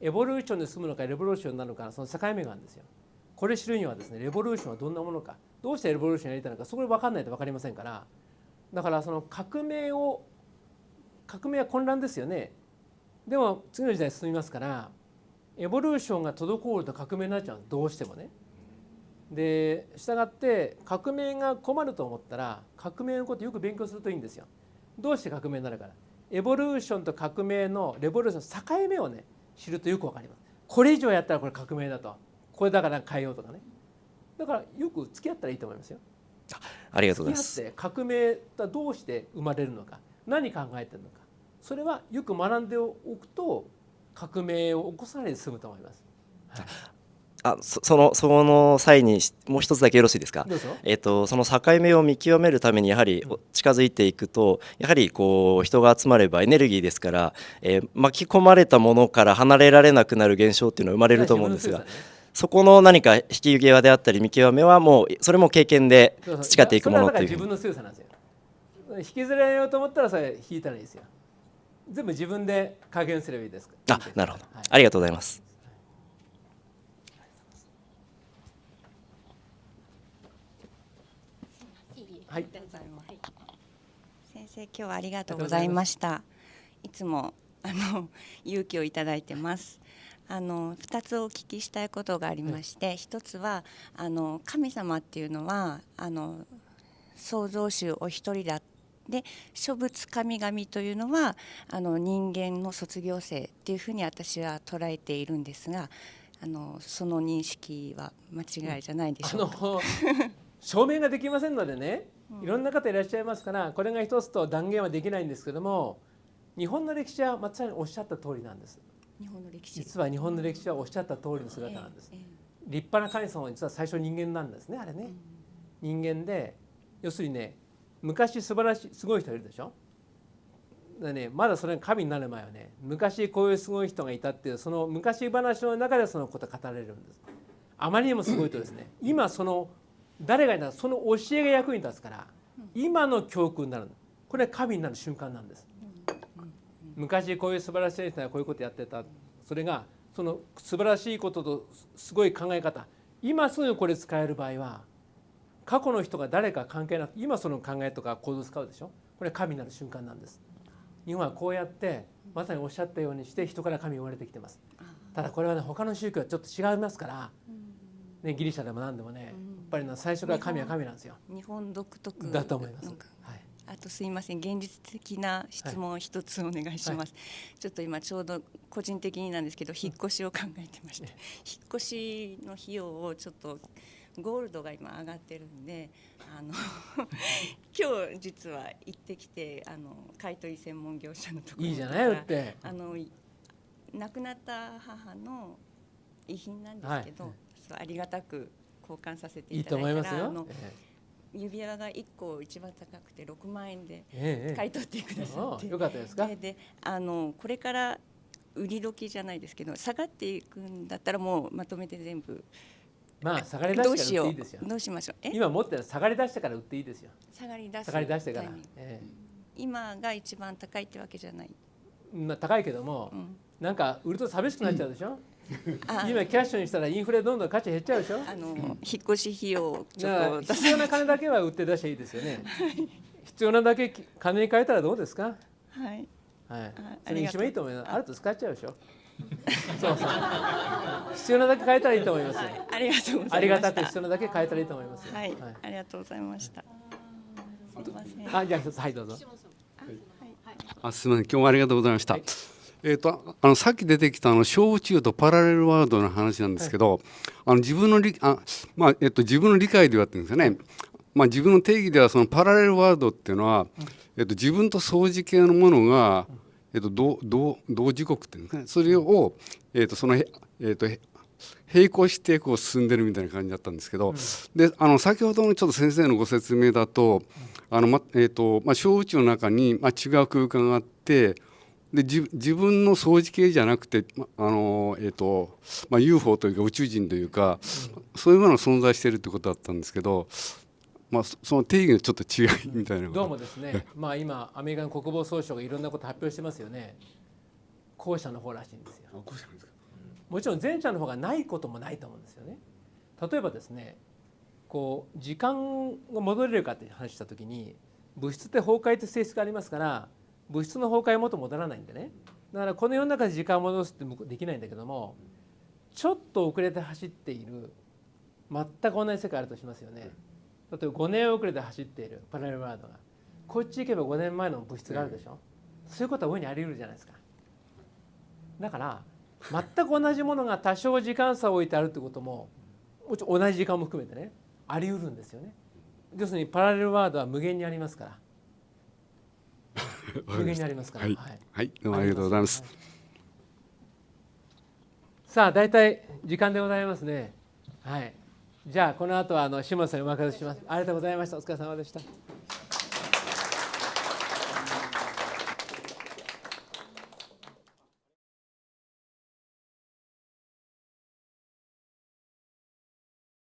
エボリューションで進むのかレボリューションになるのか、その境目があるんですよ。これ知るにはですね、レボリューションはどんなものか、どうしてレボリューションやりたいのか、そこで分かんないと分かりませんから。だからその革命は混乱ですよね。でも次の時代進みますから、エボリューションが滞ると革命になっちゃう、どうしてもね。で従って革命が困ると思ったら、革命のことをよく勉強するといいんですよ。どうして革命になるから、エボリューションと革命のレボリューションの境目をね知るとよく分かります。これ以上やったらこれ革命だと、これだから変えようとかね。だからよく付き合ったらいいと思いますよ。ありがとうございます。付き合って革命はどうして生まれるのか、何考えてるのか、それはよく学んでおくと革命を起こさないで済むと思います。はい、その際にもう一つだけよろしいですか？どうぞ。その境目を見極めるためにやはり近づいていくと、やはりこう人が集まればエネルギーですから、巻き込まれたものから離れられなくなる現象っていうのは生まれると思うんですが、そこの何か引き際であったり見極めはもうそれも経験で培っていくものというふうに。それはだから自分の強さなんですよ。引きずられようと思ったらそれ引いたらいいですよ。全部自分で加減すればいいですから。なるほど、はい、ありがとうございます。はい、先生、今日はありがとうございました。いつも勇気をいただいてます。2つお聞きしたいことがありまして、1つは神様っていうのは創造主お一人だ。で諸仏神々というのは人間の卒業生っていうふうに私は捉えているんですが、その認識は間違いじゃないでしょうか。証明ができませんのでね、いろんな方いらっしゃいますから、これが一つと断言はできないんですけども、日本の歴史はまさにおっしゃった通りなんです。日本の歴史。実は日本の歴史はおっしゃった通りの姿なんです。立派な神様は実は最初人間なんですね、あれね。人間で、要するにね、昔素晴らしいすごい人いるでしょ。でね、まだそれが神になる前はね、昔こういうすごい人がいたっていうその昔話の中でそのことが語られるんです。あまりにもすごいとですね、今その誰がいたらその教えが役に立つから、今の教訓になる。これは神になる瞬間なんです。昔こういう素晴らしい人がこういうことやってた。それがその素晴らしいこととすごい考え方。今すぐこれ使える場合は、過去の人が誰か関係なく今その考えとか行動を使うでしょ。これは神になる瞬間なんです。日本はこうやってまさにおっしゃったようにして人から神が生まれてきてます。ただこれはね、他の宗教はちょっと違いますから、ね、ギリシャでも何でもね、やっぱり最初から神は神なんですよ。日本独特だと思います。はい、あとすいません、現実的な質問を一つお願いします。ちょっと今ちょうど個人的になんですけど、引っ越しを考えてまして、引っ越しの費用をちょっとゴールドが今上がってるんで、今日実は行ってきて買い取り専門業者のところいいじゃない売って亡くなった母の遺品なんですけど、そうありがたく交換させていただいたら、いいと思いますよ。指輪が1個一番高くて6万円で買い取ってくださって、よかったですか。でこれから売り時じゃないですけど、下がっていくんだったらもうまとめて全部。まあ下がり出してから売っていいですよ。どうしましょう。今持ってる下がり出してから売っていいですよ。下がり出してから。今が一番高いってわけじゃない。まあ高いけども、なんか売ると寂しくなっちゃうでしょ。今キャッシュにしたらインフレどんどん価値減っちゃうでしょ。引っ越し費用ちょっと必要な金だけは売って出しゃいいですよね。必要なだけ金に変えたらどうですか。はい。はい。それ一番いいと思います。あると使っちゃうでしょ。そうそう。必要なだけ変えたらいいと思いますよ。ありがとうございます。ありがたく必要なだけ変えたらいいと思いますよ。はい。ありがとうございました。すみません。じゃあ一つはいどうぞ。すみません、今日もありがとうございました。さっき出てきた小宇宙とパラレルワールドの話なんですけど、自分の理解ではって言うんですよね。自分の定義ではそのパラレルワールドっていうのは、自分と相似系のものが同時刻っていうんですかね。それをその並行してこう進んでるみたいな感じだったんですけど、で先ほどのちょっと先生のご説明だと小宇宙の中に違う空間があって。で自分の相似系じゃなくて、UFO というか宇宙人というか、そういうものが存在しているということだったんですけど、その定義のちょっと違いみたいな。どうもですね、今アメリカの国防総省がいろんなこと発表してますよね。後者の方らしいんですよ。もちろん前者の方がないこともないと思うんですよね。例えばですね、こう時間が戻れるかって話したときに、物質って崩壊って性質がありますから。物質の崩壊は元戻らないんでね。だからこの世の中で時間を戻すってできないんだけども、ちょっと遅れて走っている全く同じ世界あるとしますよね。例えば5年遅れて走っているパラレルワールドがこっち行けば5年前の物質があるでしょ。そういうことは上にあり得るじゃないですか。だから全く同じものが多少時間差を置いてあるってことも同じ時間も含めてねあり得るんですよね。要するにパラレルワールドは無限にありますから。無限にありますから。はい、どうもありがとうございます。さあ、だいたい時間でございますね。はい。じゃあこの後は下野さんにお任せします。ありがとうございました。お疲れ様でした。